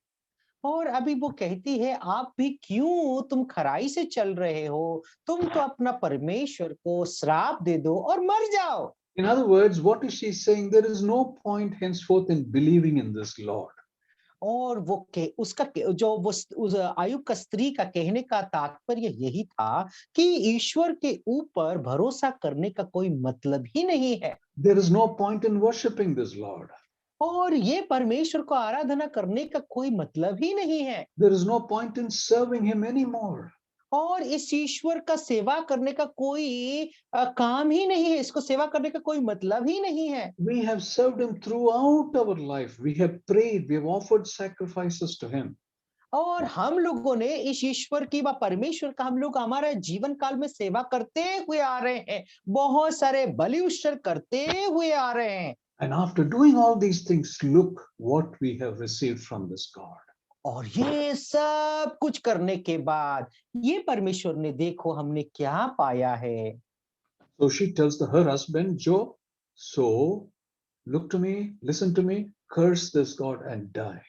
और अभी वो कहती है, आप भी क्यों तुम खराई से चल रहे हो? तुम तो अपना परमेश्वर को श्राप दे दो और मर जाओ। In other words, what is she saying? There is no point henceforth in believing in this Lord. और वो उसका जो वो उस आयुब का स्त्री का कहने का तात्पर्य यही था कि ईश्वर के ऊपर भरोसा करने का कोई मतलब ही नहीं है। There is no point in worshiping this Lord. और ये परमेश्वर को आराधना करने का कोई मतलब ही नहीं है। There is no point in serving him anymore. और इस ईश्वर का सेवा करने का कोई काम ही नहीं है, इसको सेवा करने का कोई मतलब ही नहीं है। We have served him throughout our life. We have prayed, we have offered sacrifices to him. और हम लोगों ने इस ईश्वर की व परमेश्वर का हम लोग हमारे जीवन काल में सेवा करते हुए आ रहे हैं, बहुत सारे बलि उत्सर्ग करते हुए आ रहे हैं। And after doing all these things, look what we have received from this God. और ये सब कुछ करने के बाद ये परमेश्वर ने देखो हमने क्या पाया है। So she tells her husband, Job, so look to me, listen to me, curse this God and die.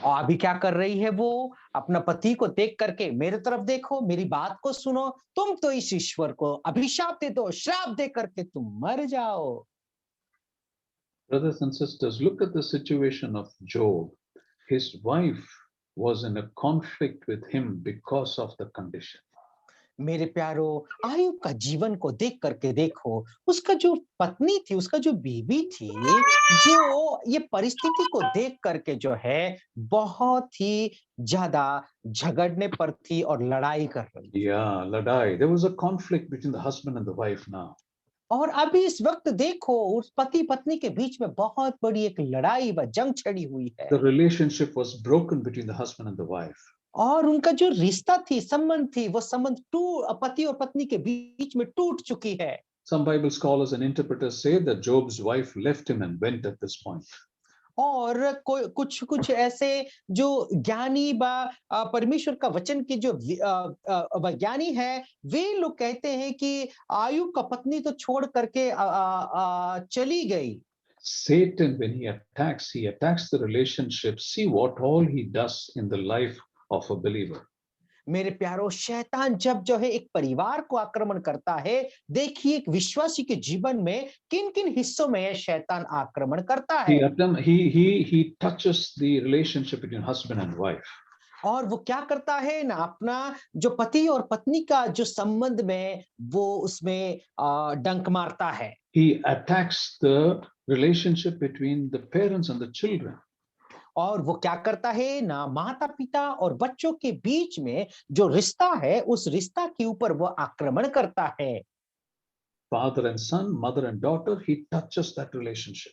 और अभी क्या कर रही है वो? अपना पति को देख करके, मेरे तरफ देखो, मेरी बात को सुनो, तुम तो इस ईश्वर को अभिशाप दे दो, श्राप दे करके तुम मर जाओ। Brothers and sisters, look at the situation of Job. His wife was in a conflict with him because of the condition. मेरे प्यारो, आयुब का जीवन को देख करके देखो, उसका जो पत्नी थी, उसका जो बीवी थी, जो ये परिस्थिति को देख करके जो है बहुत ही ज्यादा झगड़ने पर थी और लड़ाई कर रही थी। Yeah, ladai. There was a conflict between the husband and the wife now. और अभी इस वक्त देखो उस पति पत्नी के बीच में बहुत बड़ी एक लड़ाई व जंग छिड़ी हुई है। The relationship was broken between the husband and the wife. और उनका जो रिश्ता थी, संबंध थी, वो संबंध पति और पत्नी के बीच में टूट चुकी है। Some Bible scholars and interpreters say that Job's wife left him and went at this point. और कोई कुछ कुछ ऐसे जो ज्ञानी परमेश्वर का वचन के जो वैज्ञानी है, वे लोग कहते हैं कि आयुब का पत्नी तो छोड़ करके चली गई। Satan, when he attacks the relationship. See what all he does in the life of a believer. मेरे प्यारो, शैतान जब जो है एक परिवार को आक्रमण करता है, देखिए एक विश्वासी के जीवन में किन किन हिस्सों में यह शैतान आक्रमण करता है। He touches the relationship between husband and wife. और वो क्या करता है ना, अपना जो पति और पत्नी का जो संबंध में वो उसमें डंक मारता है। He attacks the relationship between the parents and the children. और वो क्या करता है ना, माता पिता और बच्चों के बीच में जो रिश्ता है, उस रिश्ता के ऊपर वो आक्रमण करता है। Father and son, mother and daughter, he touches that relationship.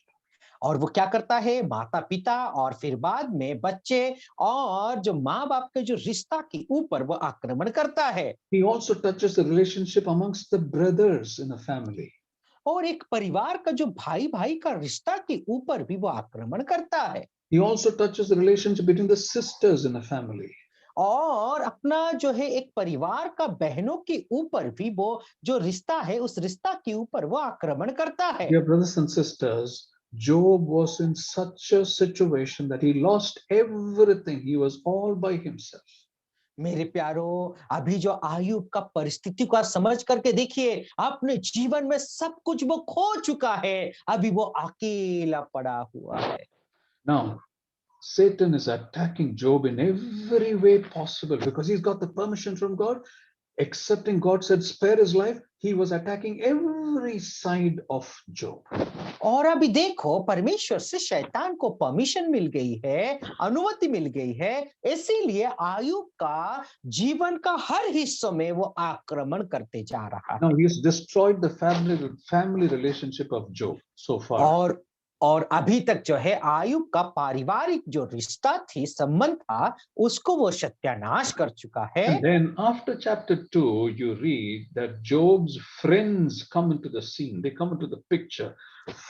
और वो क्या करता है, माता पिता और फिर बाद में बच्चे और जो माँ बाप के जो रिश्ता के ऊपर वो आक्रमण करता है। He also touches the relationship amongst the brothers in a family. और एक परिवार का जो भाई भाई का रिश्ता के ऊपर भी वो आक्रमण करता है। He also touches the relationship between the sisters in a family. और अपना जो है एक परिवार का बहनों के ऊपर भी वो जो रिश्ता है, उस रिश्ता के ऊपर वो आक्रमण करता है। Dear brothers and sisters, Job was in such a situation that he lost everything. He was all by himself. मेरे प्यारो, अभी जो आयुब का परिस्थिति को समझ करके देखिए, अपने जीवन में सब कुछ वो खो चुका है, अभी वो अकेला पड़ा हुआ है। Now, Satan is attacking Job in every way possible because he's got the permission from God. Accepting God said spare his life, he was attacking every side of Job. और अभी देखो, परमेश्वर से शैतान को परमिशन मिल गई है, अनुमति मिल गई है, इसीलिए आयुब का जीवन का हर हिस्सों में वो आक्रमण करते जा रहा है। Now he has destroyed the family relationship of Job so far. और अभी तक जो है आयुब का पारिवारिक जो रिश्ता थी, संबंध था, उसको वो सत्यानाश कर चुका है। And then after chapter 2, you read that Job's friends come into the scene. They come into the picture.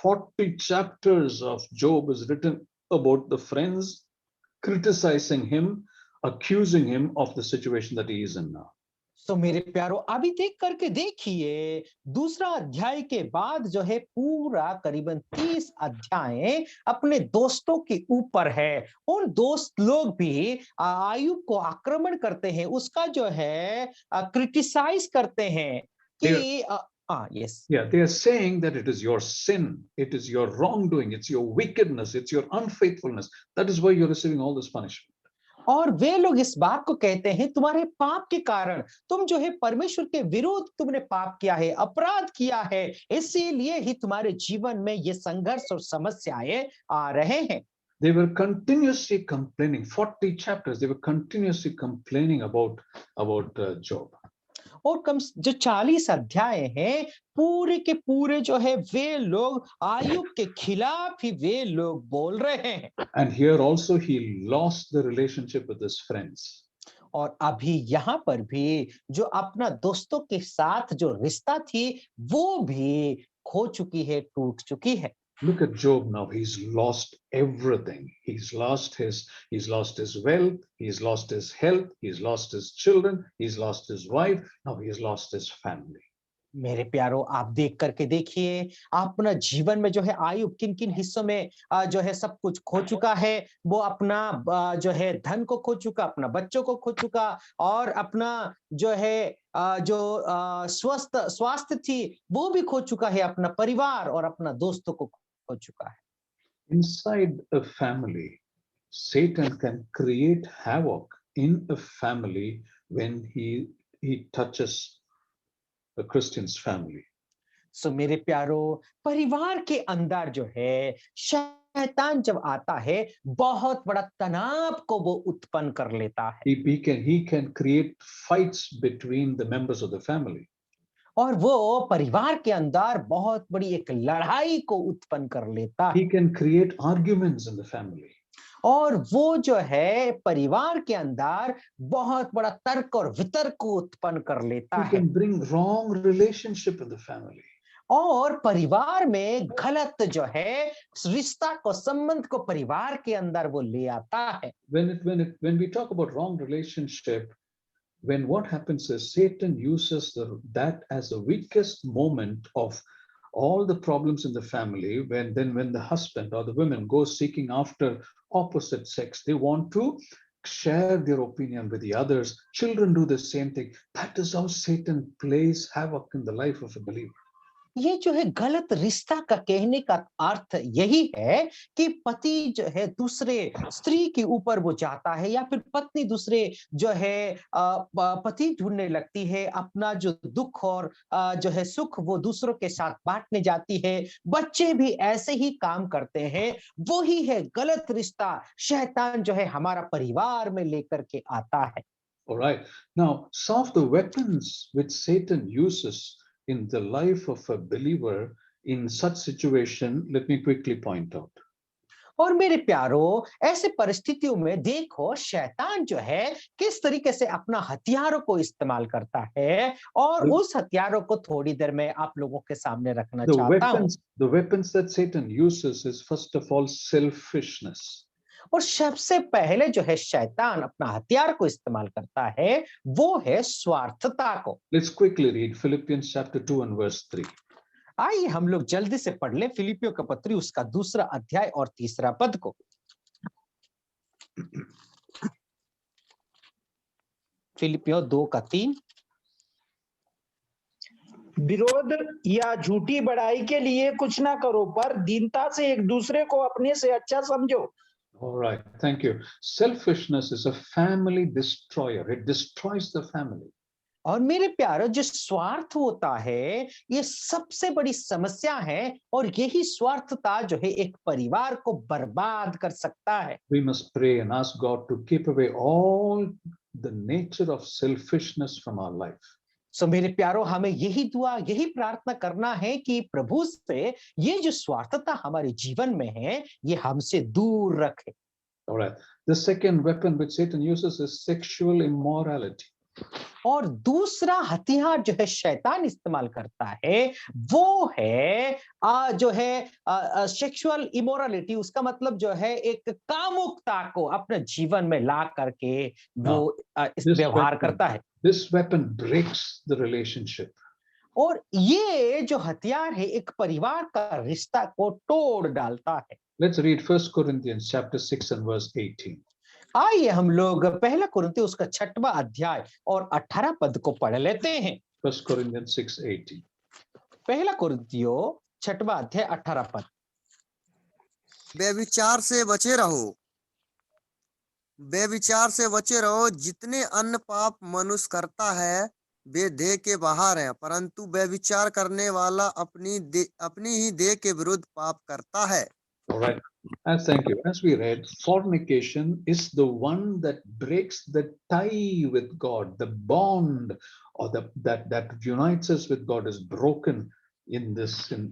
40 chapters of Job is written about the friends criticizing him, accusing him of the situation that he is in now. तो मेरे प्यारो, अभी देख करके देखिए, दूसरा अध्याय के बाद जो है पूरा करीबन 30 अध्याय अपने दोस्तों के ऊपर है। उन दोस्त लोग भी आयुब को आक्रमण करते हैं, उसका जो है क्रिटिसाइज करते हैं कि yes. Yeah, they are saying that it is your sin, it is your wrongdoing, it's your wickedness, it's your unfaithfulness. That is why you're receiving all this punishment. और वे लोग इस बात को कहते हैं, तुम्हारे पाप के कारण तुम जो है परमेश्वर के विरुद्ध तुमने पाप किया है, अपराध किया है, इसीलिए ही तुम्हारे जीवन में ये संघर्ष और समस्याएं आ रहे हैं। They were continuously complaining. 40 chapters, they were continuously complaining about Job. और कम जो 40 अध्याय हैं, पूरे के पूरे जो है वे लोग आयुब के खिलाफ ही वे लोग बोल रहे हैं। And here also he lost the relationship with his friends. और अभी यहाँ पर भी जो अपना दोस्तों के साथ जो रिश्ता थी, वो भी खो चुकी है, टूट चुकी है। Look at Job now. He's lost everything. He's lost his wealth. He's lost his health. He's lost his children. He's lost his wife. Now he's lost his family. मेरे प्यारो, आप देख करके देखिए, अपना जीवन में जो है आयुब किन किन हिस्सों में जो है सब कुछ खो चुका है। वो अपना जो है धन को खो चुका, अपना बच्चों को खो चुका, और अपना जो है जो स्वास्थ्य थी वो भी खो चुका है, अपना परिवार और अपना दोस्तों को खो चुका है। Inside a family, Satan can create havoc in a family when he touches a Christian's family. सो मेरे प्यारो, परिवार के अंदर जो है शैतान जब आता है, बहुत बड़ा तनाव को वो उत्पन्न कर लेता है। He can create fights between the members of the family. और वो परिवार के अंदर बहुत बड़ी एक लड़ाई को उत्पन्न कर लेता है। He can create arguments in the family. और वो जो है परिवार के अंदर बहुत बड़ा तर्क और वितर्क को उत्पन्न कर लेता He है। can bring wrong relationship in the family. और परिवार में गलत जो है रिश्ता को संबंध को परिवार के अंदर वो ले आता है। When we talk about wrong relationship, when what happens is Satan uses that as the weakest moment of all the problems in the family. When the husband or the women go seeking after opposite sex, they want to share their opinion with the others. Children do the same thing. That is how Satan plays havoc in the life of a believer. ये जो है गलत रिश्ता का कहने का अर्थ यही है कि पति जो है दूसरे स्त्री के ऊपर वो जाता है, या फिर पत्नी दूसरे जो है पति ढूंढने लगती है, अपना जो दुख और जो है सुख वो दूसरों के साथ बांटने जाती है। बच्चे भी ऐसे ही काम करते हैं। वो ही है गलत रिश्ता शैतान जो है हमारा परिवार में लेकर के आता है। All right. Now, some of the weapons which Satan uses in the life of a believer in such situation, let me quickly point out. और मेरे प्यारो, ऐसे परिस्थितियों में देखो शैतान जो है किस तरीके से अपना हथियारों को इस्तेमाल करता है, और उस हथियारों को थोड़ी देर में आप लोगों के सामने रखना चाहता हूं। The weapons that Satan uses is first of all selfishness. और सबसे पहले जो है शैतान अपना हथियार को इस्तेमाल करता है वो है स्वार्थता को। Let's quickly read Philippians chapter 2 and verse 3. आइए हम लोग जल्दी से पढ़ लें फिलिपियों का पत्री उसका 2 अध्याय और 3 पद को। फिलिपियों 2:3। विरोध या झूठी बड़ाई के लिए कुछ ना करो, पर दीनता से एक दूसरे को अपने से अच्छा समझो। All right, thank you. Selfishness is a family destroyer. It destroys the family. और मेरे प्यारो, जो स्वार्थ होता है ये सबसे बड़ी समस्या है, और यही स्वार्थता जो है एक परिवार को बर्बाद कर सकता है। We must pray and ask God to keep away all the nature of selfishness from our life. सो मेरे प्यारो, हमें यही दुआ यही प्रार्थना करना है कि प्रभु से ये जो स्वार्थता हमारे जीवन में है ये हमसे दूर रखे। All right. The second weapon which Satan uses is sexual immorality. और दूसरा हथियार जो है शैतान इस्तेमाल करता है वो है जो है सेक्सुअल इमोरलिटी। उसका मतलब जो है एक कामुकता को अपने जीवन में ला करके वो इस व्यवहार करता है। This weapon breaks the relationship. और ये जो हथियार है एक परिवार का रिश्ता को तोड़ डालता है। Let's read 1 Corinthians chapter 6 and verse 18. आइए हम लोग पहला कुरिन्थियों उसका 6वां अध्याय और 18 पद को पढ़ लेते हैं। 1 Corinthians 6:18. पहला कुरिन्थियों 6वां अध्याय 18 पद। व्यभिचार से बचे रहो, व्यभिचार से बचे रहो। जितने अन्य पाप मनुष्य करता है वे देह के बाहर है, परंतु व्यभिचार करने वाला अपनी ही देह के विरुद्ध पाप करता है। All right. Thank you. As we read, fornication is the one that breaks the tie with God. The bond or that unites us with God is broken in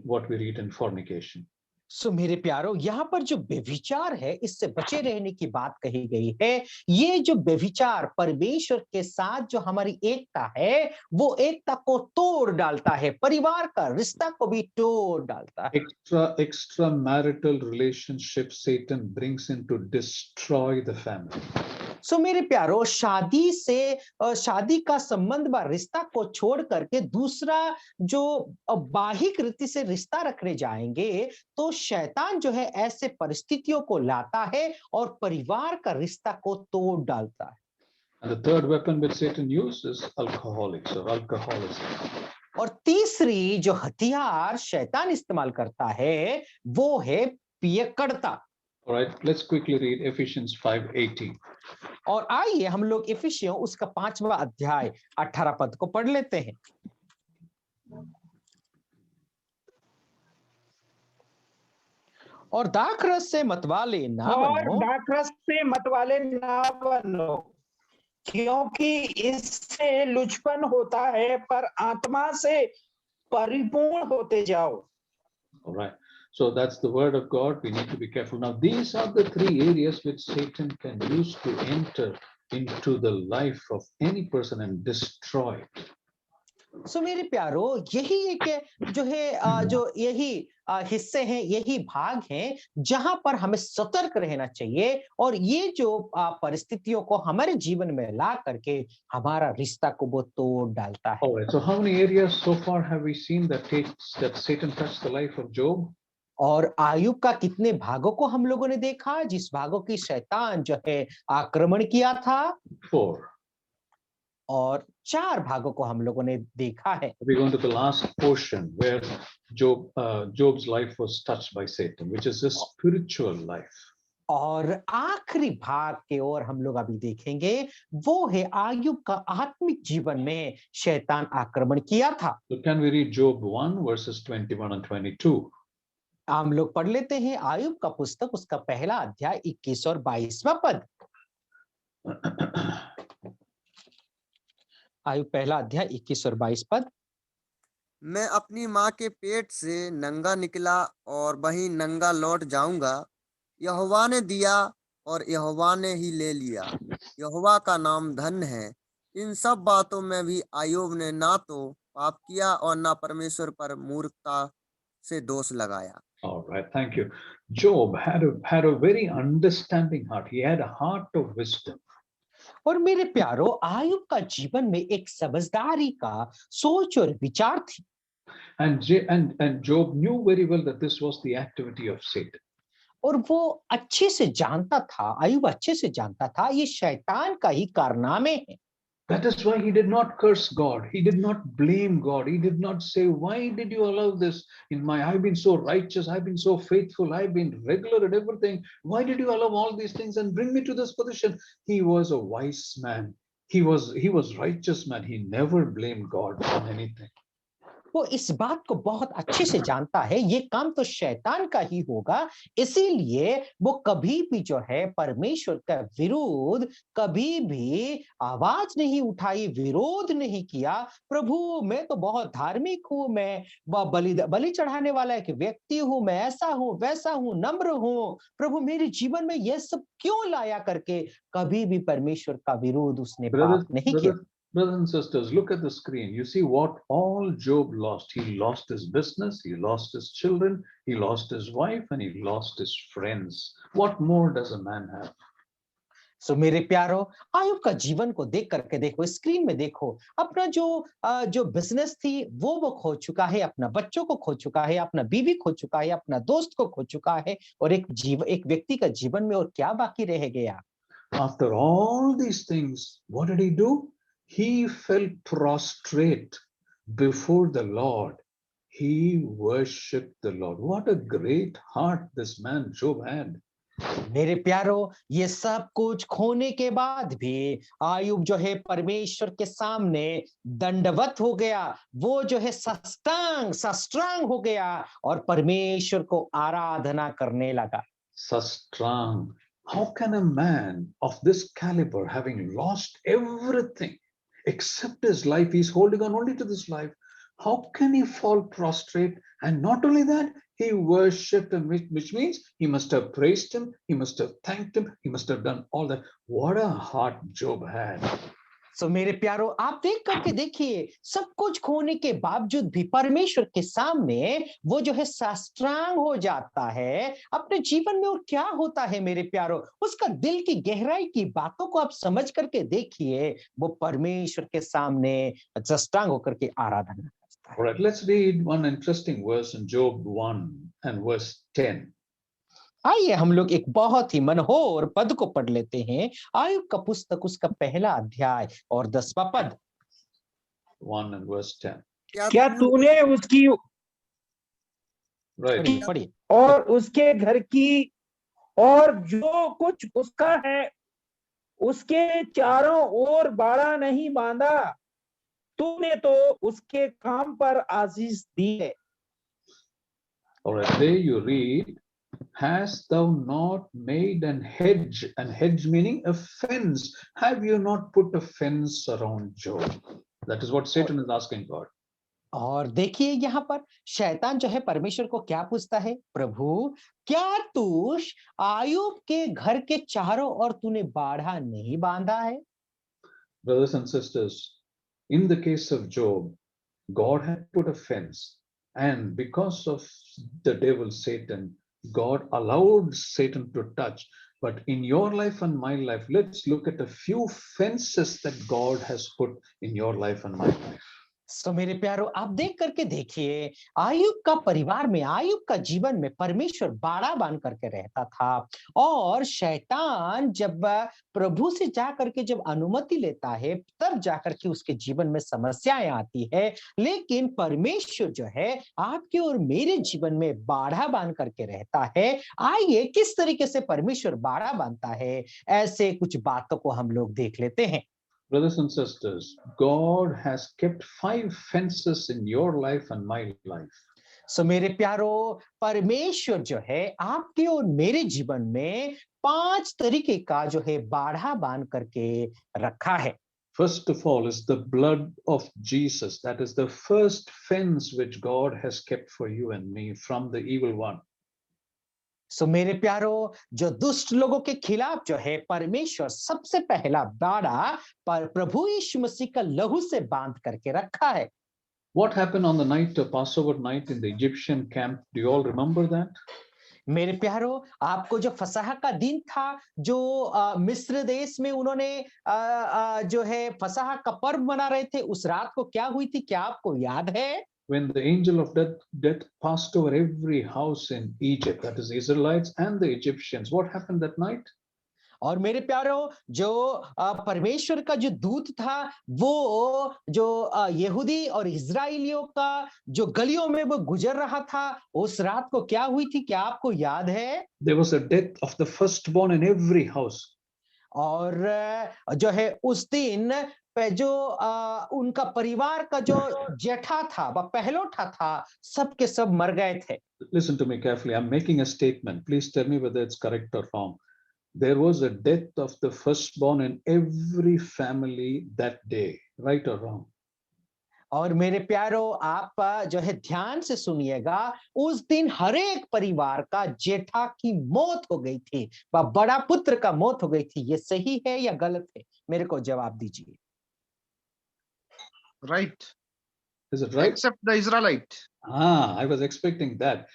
what we read in fornication. सो मेरे प्यारो, यहाँ पर जो व्यभिचार है इससे बचे रहने की बात कही गई है। ये जो व्यभिचार परमेश्वर के साथ जो हमारी एकता है वो एकता को तोड़ डालता है, परिवार का रिश्ता को भी तोड़ डालता है। Extra marital relationship Satan brings in to destroy the family. सो मेरे प्यारो, शादी का संबंध व रिश्ता को छोड़ करके दूसरा जो बाहिक रीति से रिश्ता रखने जाएंगे तो शैतान जो है ऐसे परिस्थितियों को लाता है और परिवार का रिश्ता को तोड़ डालता है। And the third weapon which Satan uses is alcoholics or alcoholism. और तीसरी जो हथियार शैतान इस्तेमाल करता है वो है पियक्कड़ता। All right, let's quickly read Ephesians 5:18. और आइए हम लोग इफिसियों उसका 5वां अध्याय 18 पद को पढ़ लेते हैं। और दाखरस से मतवाले ना बनो, दाखरस से मतवाले ना बनो, क्योंकि इससे लुचपन होता है, पर आत्मा से परिपूर्ण होते जाओ। All right. So that's the word of God. We need to be careful. Now, these are the 3 areas which Satan can use to enter into the life of any person and destroy it. सो मेरे प्यारो, यही एक जो है जो यही हिस्से हैं, यही भाग हैं जहां पर हमें सतर्क रहना चाहिए, और ये जो परिस्थितियों को हमारे जीवन में ला करके हमारा रिश्ता को वो तोड़ डालता है। All right. So, how many areas so far have we seen that Satan touched the life of Job? और आयुब का कितने भागों को हम लोगों ने देखा जिस भागों की शैतान जो है आक्रमण किया था, 4. और 4 भागों को हम लोगों ने देखा है। We're going to the last portion where Job's life was touched by Satan, which is his spiritual life. और आखिरी भाग के ओर हम लोग अभी देखेंगे, वो है आयुब का आत्मिक जीवन में शैतान आक्रमण किया था। So, can we read Job 1 verses 21 and 22? हम लोग पढ़ लेते हैं आयुब का पुस्तक, उसका पहला अध्याय 21 और 22वां पद। आयुब पहला अध्याय 21 और 22 पद। मैं अपनी माँ के पेट से नंगा निकला और वहीं नंगा लौट जाऊंगा। यहोवा ने दिया और यहोवा ने ही ले लिया। यहोवा का नाम धन्य है। इन सब बातों में भी आयूब ने ना तो पाप किया और ना परमेश्वर पर मूर्खता से दोष लगाया। All right, thank you. Job had a very understanding heart. He had a heart of wisdom. और मेरे प्यारो, आयुब का जीवन में एक समझदारी का सोच और विचार थी, And Job knew very well that this was the activity of Satan. और वो अच्छे से जानता था, आयुब अच्छे से जानता था ये शैतान का ही कारनामे है। That is why he did not curse God. He did not blame God. He did not say, why did you allow this in my, I've been so righteous, I've been so faithful, I've been regular at everything. Why did you allow all these things and bring me to this position? He was a wise man. He was righteous man. He never blamed God for anything. वो इस बात को बहुत अच्छे से जानता है, ये काम तो शैतान का ही होगा, इसीलिए वो कभी भी जो है परमेश्वर का विरोध कभी भी आवाज नहीं उठाई, विरोध नहीं किया। प्रभु मैं तो बहुत धार्मिक हूं, मैं बलि चढ़ाने वाला एक व्यक्ति हूं, मैं ऐसा हूं वैसा हूं, नम्र हूं, प्रभु मेरे जीवन में यह सब क्यों लाया करके कभी भी परमेश्वर का विरोध उसने पाप नहीं किया। Brothers and sisters, look at the screen. You see what all Job lost. He lost his business, he lost his children, he lost his wife, and he lost his friends. What more does a man have? सो मेरे प्यारो, आयुब का जीवन को देख करके देखो, screen में देखो, अपना जो बिजनेस थी वो खो चुका है, अपना बच्चों को खो चुका है, अपना बीवी खो चुका है, अपना दोस्त को खो चुका है, और एक व्यक्ति का जीवन में और क्या बाकी रह गया। After all these things, what did he do? He fell prostrate before the Lord. He worshipped the Lord. What a great heart this man Job had. मेरे प्यारो, ये सब कुछ खोने के बाद भी आयुब जो है परमेश्वर के सामने दंडवत हो गया, वो जो है सष्टांग हो गया और परमेश्वर को आराधना करने लगा। Sastrang. How can a man of this caliber, having lost everything except his life, he's holding on only to this life, how can he fall prostrate? And not only that, he worshipped him, which means he must have praised him, he must have thanked him, he must have done all that. What a heart Job had. सो मेरे प्यारो, आप देख करके देखिए, सब कुछ खोने के बावजूद भी परमेश्वर के सामने वो जो है साष्टांग हो जाता है अपने जीवन में। और क्या होता है मेरे प्यारो, उसका दिल की गहराई की बातों को आप समझ करके देखिए, वो परमेश्वर के सामने साष्टांग होकर के आराधना करता है। All right, let's read one interesting verse in Job 1 and verse 10. आइए हम लोग एक बहुत ही मनोहर पद को पढ़ लेते हैं, आयुब का पुस्तक उसका पहला अध्याय और 10वां पद। 1 and verse 10. क्या तूने उसकी Right. पढ़िए। और उसके घर की और जो कुछ उसका है उसके चारों ओर बाड़ा नहीं बांधा, तूने तो उसके काम पर आशीष दी है। All right, there you read, hast thou not made an hedge meaning a fence? Have you not put a fence around Job? That is what Satan is asking God. और देखिए यहाँ पर शैतान जो है परमेश्वर को क्या पूछता है, प्रभु क्या तू आयुब के घर के चारों ओर तूने बाड़ा नहीं बांधा है। Brothers and sisters, in the case of Job, God had put a fence, and because of the devil Satan, God allowed Satan to touch. But in your life and my life, let's look at a few fences that God has put in your life and my life. सो मेरे प्यारो, आप देख करके देखिए, आयुब का परिवार में, आयुब का जीवन में परमेश्वर बाड़ा बांध करके रहता था। और शैतान जब प्रभु से जा करके जब अनुमति लेता है, तब जाकर के उसके जीवन में समस्याएं आती है। लेकिन परमेश्वर जो है आपके और मेरे जीवन में बाड़ा बांध करके रहता है। आइए किस तरीके से परमेश्वर बाड़ा बांधता है, ऐसे कुछ बातों को हम लोग देख लेते हैं। Brothers and sisters, God has kept 5 fences in your life and my life. सो मेरे प्यारो, परमेश्वर जो है आपके और मेरे जीवन में 5 तरीके का जो है बाड़ा बांध करके रखा है। First of all is the blood of Jesus. That is the first fence which God has kept for you and me from the evil one. सो मेरे प्यारो, जो दुष्ट लोगों के खिलाफ जो है परमेश्वर सबसे पहला बाड़ा पर प्रभु यीशु मसीह का लहू से बांध करके रखा है। What happened on the night of Passover night in the Egyptian camp? Do you all remember that? मेरे प्यारो, आपको जो फसह का दिन था, जो मिस्र देश में उन्होंने जो है फसह का पर्व मना रहे थे, उस रात को क्या हुई थी, क्या आपको याद है? When the angel of death passed over every house in Egypt, that is Israelites and the Egyptians, what happened that night? और मेरे प्यारो, जो परमेश्वर का जो दूत था, वो जो यहूदी और इजराइलियों का जो गलियों में वो गुजर रहा था, उस रात को क्या हुई थी, क्या आपको याद है? There was a death of the firstborn in every house. और जो है उस दिन पे जो उनका परिवार का जो जेठा था, वह पहलौठा था, सब के सब मर गए थे। Listen to me carefully. I'm making a statement. Please tell me whether it's correct or wrong. There was a death of the firstborn in every family that day, right or wrong? और मेरे प्यारो, आप जो है ध्यान से सुनिएगा, उस दिन हर एक परिवार का जेठा की मौत हो गई थी, वह बड़ा पुत्र का मौत हो गई थी। ये सही है या गलत है? मेरे को जवाब दीजिए। Right. Is it right? Except the Israelite. I was expecting that.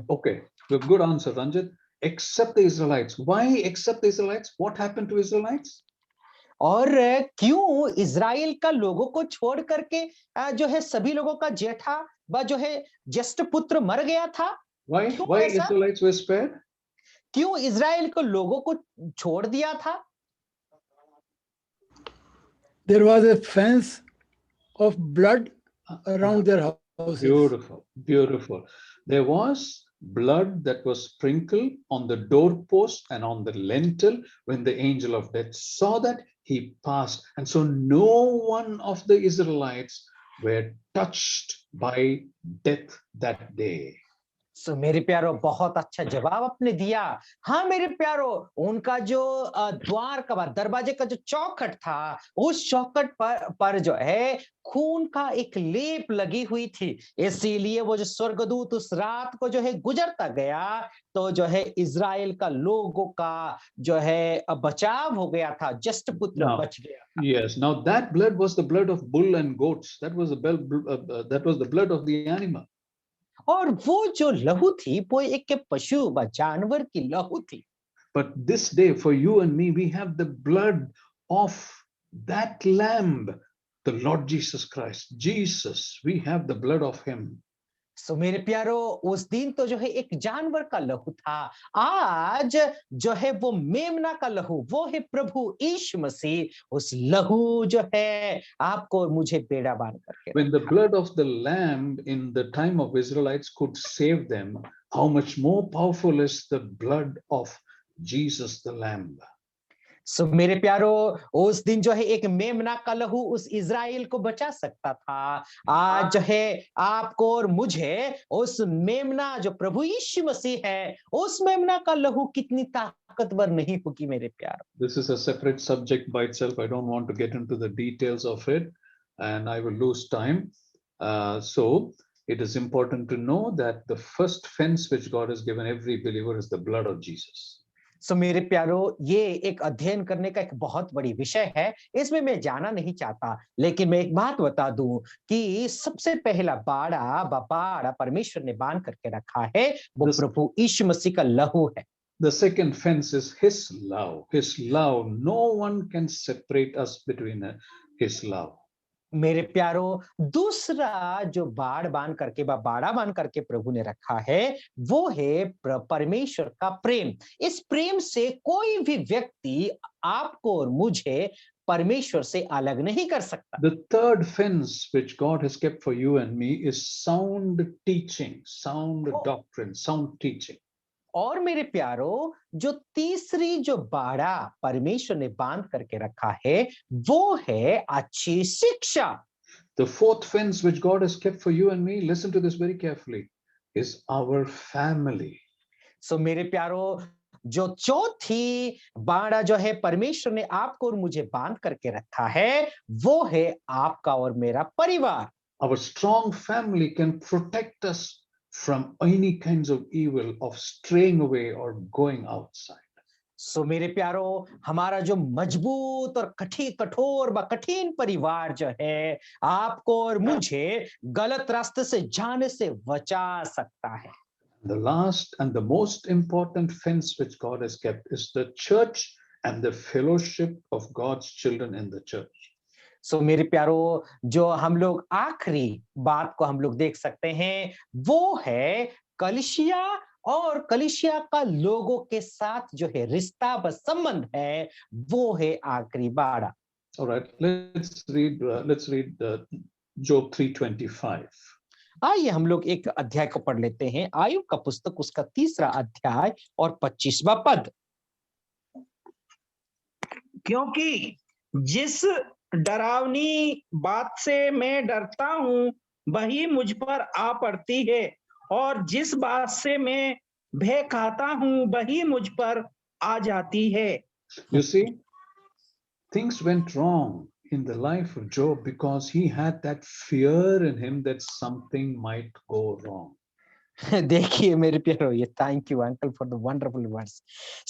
Okay, good answer, Ranjit. Except the Israelites. Why except the Israelites? What happened to Israelites? और क्यों इज़राइल का लोगों को छोड़ करके जो है सभी लोगों का जेठा व जो है ज्येष्ठ पुत्र मर गया था? Why क्यों ऐसा? Israelites were spared? क्यों इज़राइल को लोगों को छोड़ दिया था? There was a fence of blood around their houses. Beautiful, beautiful. There was blood that was sprinkled on the doorpost and on the lintel. When the angel of death saw that, he passed. And so no one of the Israelites were touched by death that day. सो मेरे प्यारो, बहुत अच्छा जवाब आपने दिया। हाँ मेरे प्यारो, उनका जो द्वार का दरवाजे का जो चौखट था, उस चौखट पर जो है खून का एक लेप लगी हुई थी। इसीलिए वो जो स्वर्गदूत उस रात को जो है गुजरता गया, तो जो है इज़राइल का लोगों का जो है बचाव हो गया था, ज्येष्ठ पुत्र बच गया था। Yes, now that blood was the blood of bull and goats. That was the blood of the animal. और वो जो लहू थी, वो एक पशु व जानवर की लहू थी। But this day for you and me, we have the blood of that lamb, the Lord Jesus Christ. Jesus, we have the blood of him. सो मेरे प्यारो, उस दिन तो जो है एक जानवर का लहू था, आज जो है वो मेमना का लहू, वो है प्रभु यीशु मसीह। उस लहू जो है आपको और मुझे बेड़ा बांध करके। When the blood of the lamb in the time of Israelites could save them, how much more powerful is the blood of Jesus the Lamb? सो मेरे प्यारो, उस दिन जो है एक मेमना का लहू उस इज़राइल को बचा सकता था। आज जो है आपको और मुझे उस मेमना जो प्रभु यीशु मसीह है, उस मेमना का लहू कितनी ताकतवर नहीं होगी मेरे प्यारो। This is a separate subject by itself. I don't want to get into the details of it, and I will lose time. So it is important to know that the first fence which God has given every believer is the blood of Jesus. सो मेरे प्यारो, ये एक अध्ययन करने का एक बहुत बड़ी विषय है। इसमें मैं जाना नहीं चाहता, लेकिन मैं एक बात बता दूं कि सबसे पहला बाड़ा परमेश्वर ने बांध करके रखा है, वो This, प्रभु यीशु मसीह का लहू है। the second fence is His love. His love. No one can separate us between His love. मेरे प्यारो, दूसरा जो बाड़ा बांध करके प्रभु ने रखा है, वो है परमेश्वर का प्रेम। इस प्रेम से कोई भी व्यक्ति आपको और मुझे परमेश्वर से अलग नहीं कर सकता। The third fence which God has kept for you and me is sound teaching, sound doctrine, sound teaching. और मेरे प्यारो, जो तीसरी जो बाड़ा परमेश्वर ने बांध करके रखा है, वो है अच्छी शिक्षा। The fourth fence which God has kept for you and me, listen to this very carefully, is our family. सो मेरे प्यारो, जो चौथी बाड़ा जो है परमेश्वर ने आपको और मुझे बांध करके रखा है, वो है आपका और मेरा परिवार। Our strong family can protect us from any kinds of evil, of straying away or going outside. सो मेरे प्यारो, हमारा जो मजबूत और कठिन परिवार जो है, आपको और मुझे गलत रास्ते से जाने से बचा सकता है। The last and the most important fence which God has kept is the church and the fellowship of God's children in the church. सो मेरे प्यारो, जो हम लोग आखिरी बात को हम लोग देख सकते हैं, वो है कलीसिया, और कलीसिया का लोगों के साथ जो है रिश्ता व संबंध है, वो है आखिरी बाड़ा। All right, let's read Job 3:25. आइए हम लोग एक अध्याय को पढ़ लेते हैं, आयुब का पुस्तक, उसका 3रा अध्याय और 25वां पद। क्योंकि जिस डरावनी बात से मैं डरता हूँ, वही मुझ पर आ पड़ती है, और जिस बात से मैं भय खाता हूँ, वही मुझ पर आ जाती है। You see, things went wrong in the life of Job because he had that fear in him that something might go wrong. देखिए मेरे प्यारो, ये thank you uncle for the wonderful words.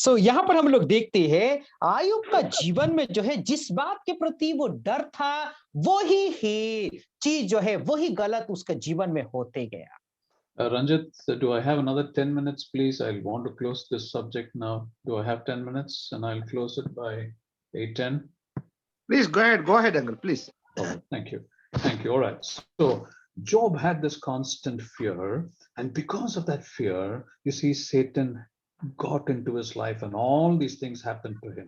So यहाँ पर हम लोग देखते हैं आयुब का जीवन में जो है जिस बात के प्रति वो डर था, वही ही चीज जो है वही गलत उसके जीवन में होते गया। Ranjit, do I have another 10 minutes, please? I want to close this subject now. Do I have 10 minutes? And I'll close it by 8:10. Please go ahead, uncle, please. Oh, thank you. Thank you. All right. So Job had this constant fear, and because of that fear, you see, Satan got into his life, and all these things happened to him.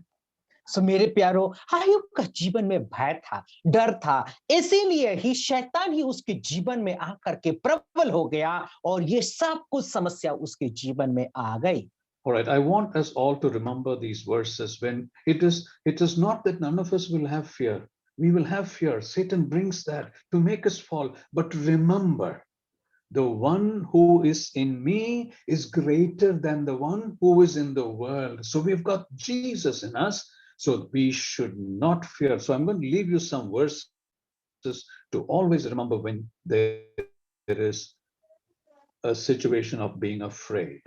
सो मेरे प्यारो, आयुब का जीवन में भय था, डर था, इसीलिए ही शैतान ही उसके जीवन में आकर के प्रबल हो गया, और ये सब कुछ समस्या उसके जीवन में आ गई। All right, I want us all to remember these verses when it is not that none of us will have fear. We will have fear. Satan brings that to make us fall. But remember, the one who is in me is greater than the one who is in the world. So we've got Jesus in us. So we should not fear. So I'm going to leave you some verses to always remember when there is a situation of being afraid.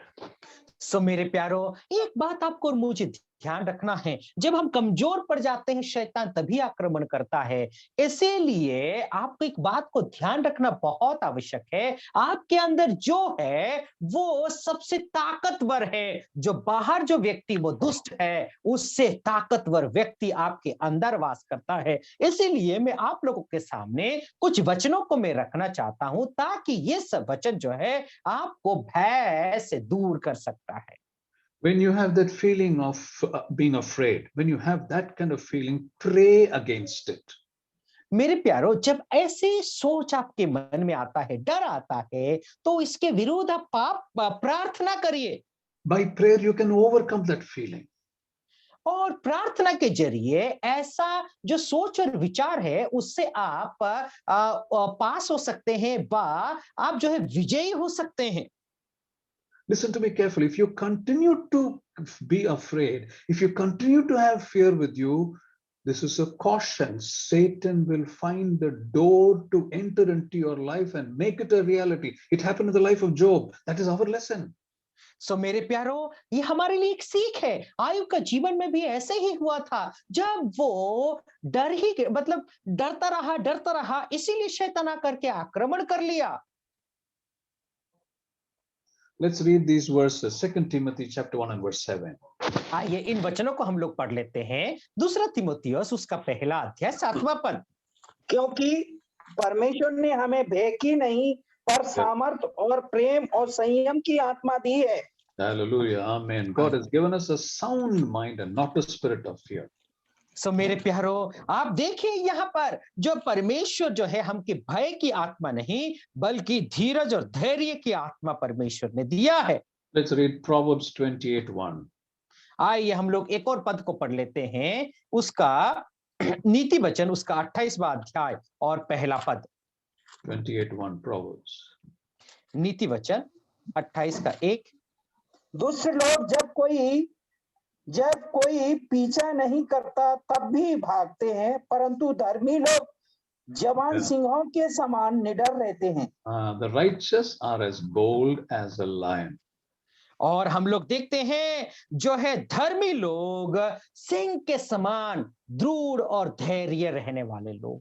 सो मेरे प्यारो, एक बात आपको और मुझे ध्यान रखना है, जब हम कमजोर पड़ जाते हैं शैतान तभी आक्रमण करता है। इसीलिए आपको एक बात को ध्यान रखना बहुत आवश्यक है, आपके अंदर जो है वो सबसे ताकतवर है। जो बाहर जो व्यक्ति वो दुष्ट है, उससे ताकतवर व्यक्ति आपके अंदर वास करता है। इसीलिए मैं आप लोगों के सामने कुछ वचनों को मैं रखना चाहता हूं, ताकि ये सब वचन जो है आपको भय से दूर कर सकता है। When you have that feeling of being afraid, when you have that kind of feeling, pray against it. मेरे प्यारो, जब ऐसे सोच आपके मन में आता है, डर आता है, तो इसके विरुद्ध आप प्रार्थना करिए। By prayer, you can overcome that feeling. और प्रार्थना के जरिए ऐसा जो सोच और विचार है, उससे आप पास हो सकते हैं, आप जो है विजयी हो सकते हैं। Listen to me carefully. If you continue to be afraid, if you continue to have fear with you, this is a caution. Satan will find the door to enter into your life and make it a reality. It happened in the life of Job. That is our lesson. सो मेरे प्यारो, ये हमारे लिए एक सीख है। आयुब का जीवन में भी ऐसे ही हुआ था, जब वो मतलब डरता रहा, इसीलिए शैतान आकर के आक्रमण कर लिया। Let's read these verses. 2 Timothy chapter 1 and verse 7. आइए इन वचनों को हम लोग पढ़ लेते हैं। दूसरा तीमुथियुस उसका पहला अध्याय 7वां पद। क्योंकि परमेश्वर ने हमें भय की नहीं पर सामर्थ और प्रेम और संयम की आत्मा दी है। Hallelujah. Amen. God has given us a sound mind and not a spirit of fear. सो मेरे प्यारो, आप देखिए यहाँ पर जो परमेश्वर जो है हमके भय की आत्मा नहीं, बल्कि धीरज और धैर्य की आत्मा परमेश्वर ने दिया है। Let's read Proverbs 28:1. आइए हम लोग एक और पद को पढ़ लेते हैं, उसका नीति वचन उसका 28वां अध्याय और पहला पद। 28:1 Proverbs. नीति वचन 28 का 1। दुष्ट लोग जब कोई पीछा नहीं करता तब भी भागते हैं, परंतु धर्मी लोग जवान सिंहों के समान निडर रहते हैं। The righteous are as bold as a lion. और हम लोग देखते हैं जो है धर्मी लोग सिंह के समान दृढ़ और धैर्य रहने वाले लोग।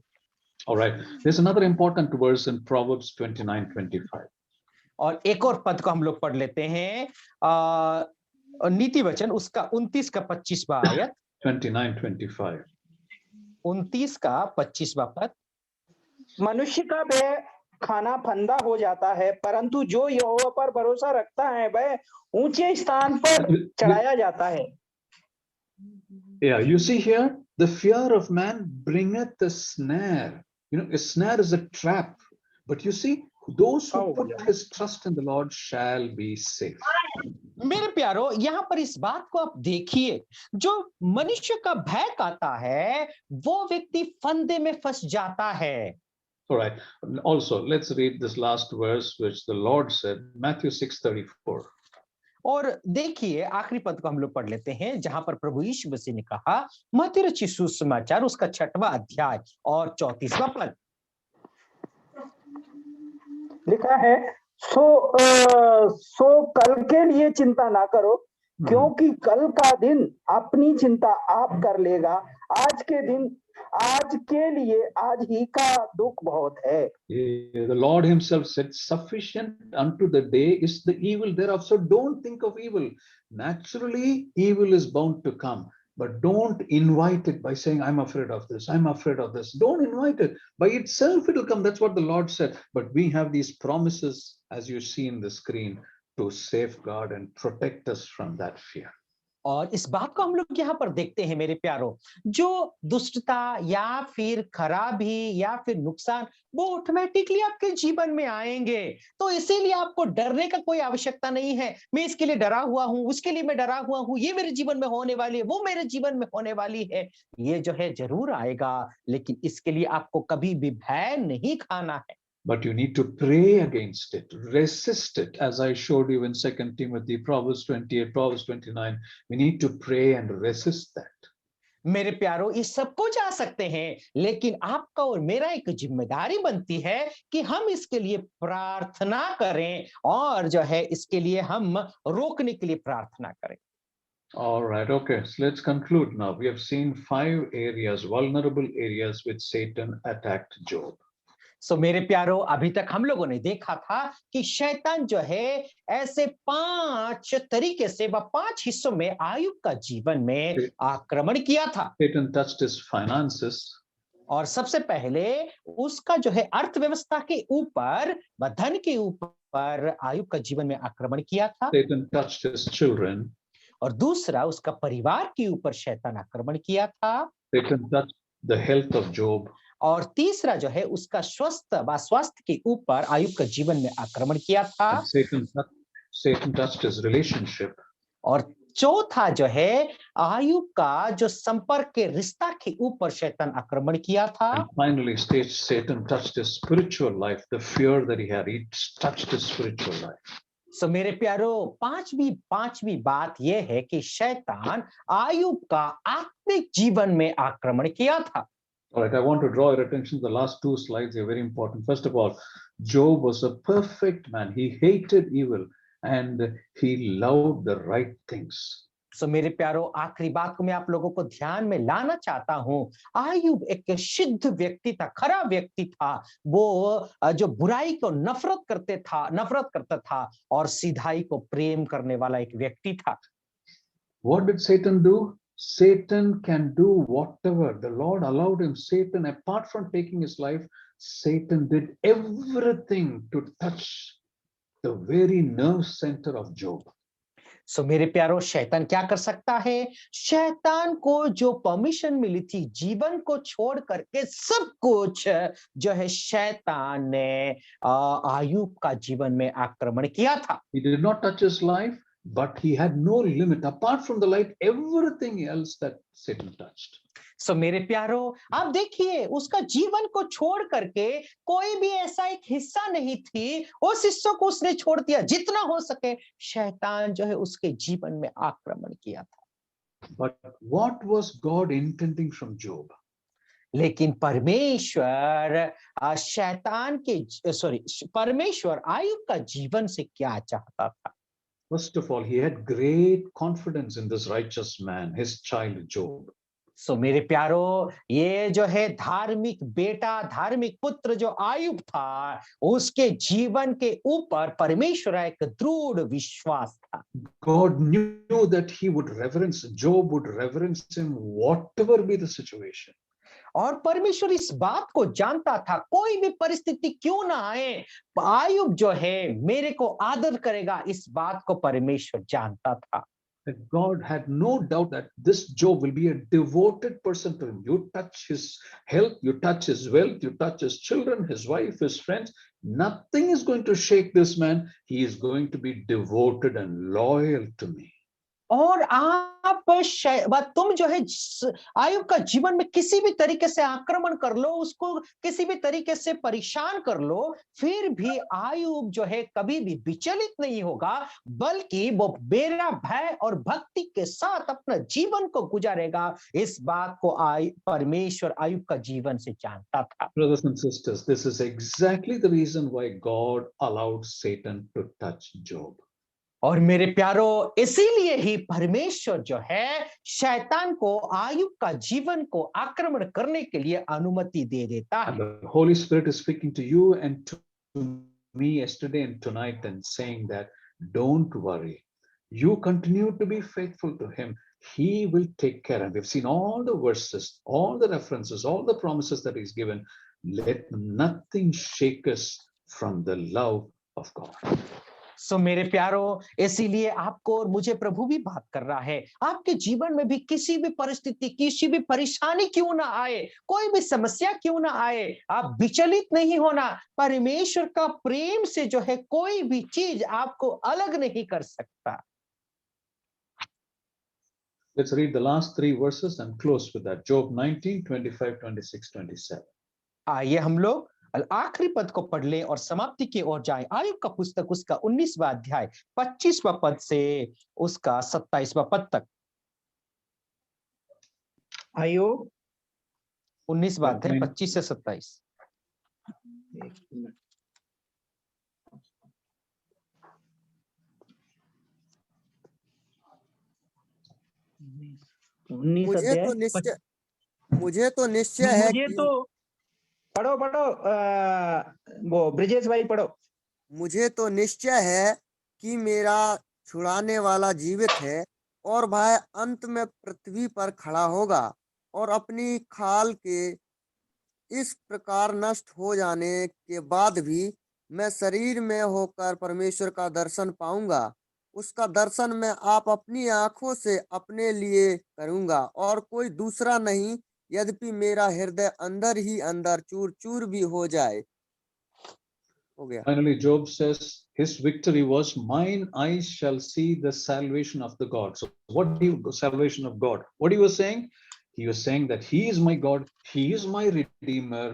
All right. There's another important verse in Proverbs 29:25. और एक और पद को हम लोग पढ़ लेते हैं, नीति वचन उसका 29 का 25वां आयत। 29:25. 29 का 25वां पद। मनुष्य का भय खाना फंदा हो जाता है, परंतु जो यहोवा पर भरोसा रखता है वह ऊंचे स्थान पर चढ़ाया जाता है। Yeah, you see here, the fear of man bringeth the snare. You know, a snare is a trap. But you see, those who put his trust in the Lord shall be safe. मेरे प्यारो, यहाँ पर इस बात को आप देखिए, जो मनुष्य का भय खाता है वो व्यक्ति फंदे में फंस जाता है। All right. Also, let's read this last verse which the Lord said, Matthew 6:34. और देखिए आखिरी पद को हम लोग पढ़ लेते हैं, जहां पर प्रभु यीशु मसीह ने कहा, मत्ती रचित सुसमाचार उसका 6वां अध्याय और 34वां पद। लिखा है, सो कल के लिए चिंता ना करो, क्योंकि कल का दिन अपनी चिंता आप कर लेगा। आज के लिए आज ही का दुख बहुत है। The Lord himself said, sufficient unto the day is the evil thereof. So don't think of evil. Naturally, evil is bound to come. But don't invite it by saying, I'm afraid of this, I'm afraid of this. Don't invite it. By itself, it will come. That's what the Lord said. But we have these promises, as you see in the screen, to safeguard and protect us from that fear. और इस बात को हम लोग यहाँ पर देखते हैं मेरे प्यारो, जो दुष्टता या फिर खराबी या फिर नुकसान वो ऑटोमेटिकली आपके जीवन में आएंगे, तो इसीलिए आपको डरने का कोई आवश्यकता नहीं है। मैं इसके लिए डरा हुआ हूँ, उसके लिए मैं डरा हुआ हूँ, ये मेरे जीवन में होने वाली है, वो मेरे जीवन में होने वाली है। ये जो है जरूर आएगा, लेकिन इसके लिए आपको कभी भी भय नहीं खाना है। But you need to pray against it, resist it, as I showed you in 2 Timothy, Proverbs 28, Proverbs 29. We need to pray and resist that. मेरे प्यारो, ये सब कुछ आ सकते हैं, लेकिन आपका और मेरा एक जिम्मेदारी बनती है कि हम इसके लिए प्रार्थना करें और जो है इसके लिए हम रोकने के लिए प्रार्थना करें। All right, okay, so let's conclude now. We have seen 5 areas, vulnerable areas which Satan attacked Job. सो मेरे प्यारो, अभी तक हम लोगों ने देखा था कि शैतान जो है ऐसे 5 तरीके से 5 हिस्सों में आयुब का जीवन में आक्रमण किया था। Satan touched his finances. और सबसे पहले उसका जो है अर्थव्यवस्था के ऊपर व धन के ऊपर आयुब का जीवन में आक्रमण किया था। Satan touched his children. और दूसरा उसका परिवार के ऊपर शैतान आक्रमण किया था। Satan touched the health of Job. और तीसरा जो है उसका स्वास्थ्य के ऊपर आयुब का जीवन में आक्रमण किया था। Satan touched his relationship. और चौथा जो है आयुब का जो संपर्क के रिश्ता के ऊपर शैतान आक्रमण किया था। And finally, Satan touched his spiritual life, the fear that he had. He touched his spiritual life. सो मेरे प्यारो, पांचवी बात यह है कि शैतान आयुब का आत्मिक जीवन में आक्रमण किया था। All right, I want to draw your attention to the last 2 slides. They're very important. First of all, Job was a perfect man. He hated evil. and he loved the right things. सो मेरे प्यारो, आखिरी बात को मैं आप लोगों को ध्यान में लाना चाहता हूं। आयुब एक शुद्ध व्यक्ति था, खरा व्यक्ति था। वो जो बुराई को नफरत करता था और सीधाई को प्रेम करने वाला एक व्यक्ति था। What did Satan do? Satan can do whatever. The Lord allowed him. Satan, apart from taking his life, Satan did everything to touch the very nerve center of Job. सो मेरे प्यारो, शैतान क्या कर सकता है? शैतान को जो परमिशन मिली थी जीवन को छोड़ करके सब कुछ जो है शैतान ने आयुब का जीवन में आक्रमण किया था। He did not touch his life, but he had no limit. Apart from the light, everything else that Satan touched. सो मेरे प्यारो, आप देखिए, उसका जीवन को छोड़ करके कोई भी ऐसा एक हिस्सा नहीं थी, उस हिस्सों को उसने छोड़ दिया। जितना हो सके शैतान जो है उसके जीवन में आक्रमण किया था। But what was God intending from Job? लेकिन परमेश्वर परमेश्वर आयुब का जीवन से क्या चाहता था? First of all, he had great confidence in this righteous man, his child Job. सो मेरे प्यारो, ये जो है धार्मिक बेटा, धार्मिक पुत्र जो आयुब था, उसके जीवन के ऊपर परमेश्वर एक दृढ़ विश्वास था। God knew that he would reverence, Job would reverence him, whatever be the situation. और परमेश्वर इस बात को जानता था, कोई भी परिस्थिति क्यों ना आए, आयुब जो है मेरे को आदर करेगा, इस बात को परमेश्वर जानता था। That God had no doubt that this Job will be a devoted person to him. You touch his health, you touch his wealth, you touch his children, his wife, his friends. Nothing is going to shake this man. He is going to be devoted and loyal to me. और तुम जो है आयुब का जीवन में किसी भी तरीके से आक्रमण कर लो, उसको किसी भी तरीके से परेशान कर लो, फिर भी आयुब जो है कभी भी विचलित नहीं होगा, बल्कि वो मेरा भय और भक्ति के साथ अपना जीवन को गुजारेगा। इस बात को परमेश्वर आयुब का जीवन से जानता था। Brothers and sisters, this is exactly the reason why God allowed Satan to touch Job. और मेरे प्यारो, इसीलिए ही परमेश्वर जो है शैतान को आयुब का जीवन को आक्रमण करने के लिए अनुमति दे देता है। The Holy Spirit is speaking to you and to me yesterday and tonight and saying that don't worry. You continue to be faithful to him. He will take care. And we've seen all the verses, all the references, all the promises that he's given. Let nothing shake us from the love of God. सो मेरे प्यारो, इसीलिए आपको और मुझे प्रभु भी बात कर रहा है। आपके जीवन में भी किसी भी परिस्थिति, किसी भी परेशानी क्यों ना आए, कोई भी समस्या क्यों ना आए, आप विचलित नहीं होना। परमेश्वर का प्रेम से जो है कोई भी चीज आपको अलग नहीं कर सकता। Let's read the last three verses and close with that. Job 19, 25, 26, 27. आइए हम लोग आखिरी पद को पढ़ ले और समाप्ति की ओर जाए। आयुब का पुस्तक उसका 19वां अध्याय 25वां पद से उसका 27वां पद तक। आयुब 19वां अध्याय 25 से 27। मुझे तो निश्चय है कि पढ़ो वो ब्रिजेश भाई पढ़ो। मुझे तो निश्चय है कि मेरा छुड़ाने वाला जीवित है और वह अंत में पृथ्वी पर खड़ा होगा और अपनी खाल के इस प्रकार नष्ट हो जाने के बाद भी मैं शरीर में होकर परमेश्वर का दर्शन पाऊंगा। उसका दर्शन मैं आप अपनी आंखों से अपने लिए करूंगा और कोई दूसरा नहीं, यद्यपि मेरा हृदय अंदर ही अंदर चूर चूर भी हो जाए। हो गया। Finally, Job says his victory was mine. I shall see the salvation of the God. So, what do you salvation of God? What he was saying? He was saying that he is my God. He is my redeemer.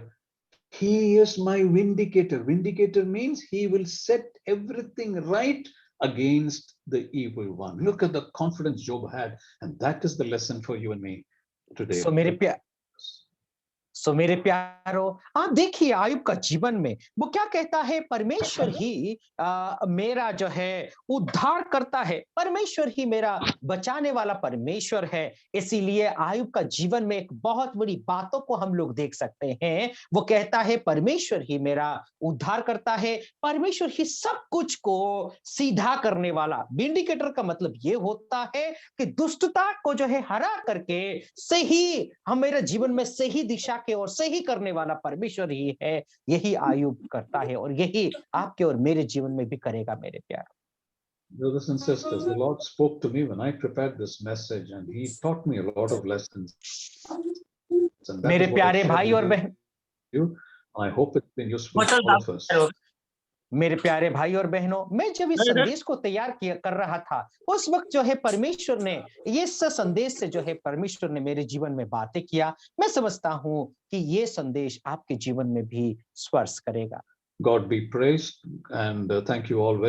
He is my vindicator. Vindicator means he will set everything right against the evil one. Look at the confidence Job had, and that is the lesson for you and me today. सो मेरे प्यारों, आप देखिए आयुब का जीवन में वो क्या कहता है, परमेश्वर ही मेरा जो है उद्धार करता है, परमेश्वर ही मेरा बचाने वाला परमेश्वर है। इसीलिए आयुब का जीवन में एक बहुत बड़ी बातों को हम लोग देख सकते हैं। वो कहता है परमेश्वर ही मेरा उद्धार करता है, परमेश्वर ही सब कुछ को सीधा करने वाला। विंडिकेटर का मतलब ये होता है कि दुष्टता को जो है हरा करके सही हम मेरे जीवन में सही दिशा के और सही करने वाला परमेश्वर ही है। यही आयुब करता है और यही आपके और मेरे जीवन में भी करेगा मेरे प्यार। Brothers and sisters, the Lord spoke to me when I prepared this message, and He taught me a lot of lessons. And that मेरे is what I प्यारे shared भाई और with बहन, you. I hope it's been useful to all of us. मेरे प्यारे भाई और बहनों, मैं जब इस संदेश को तैयार किया कर रहा था, उस वक्त जो है परमेश्वर ने इस संदेश से जो है परमेश्वर ने मेरे जीवन में बातें किया। मैं समझता हूं कि ये संदेश आपके जीवन में भी स्पर्श करेगा। God be praised, and thank you all very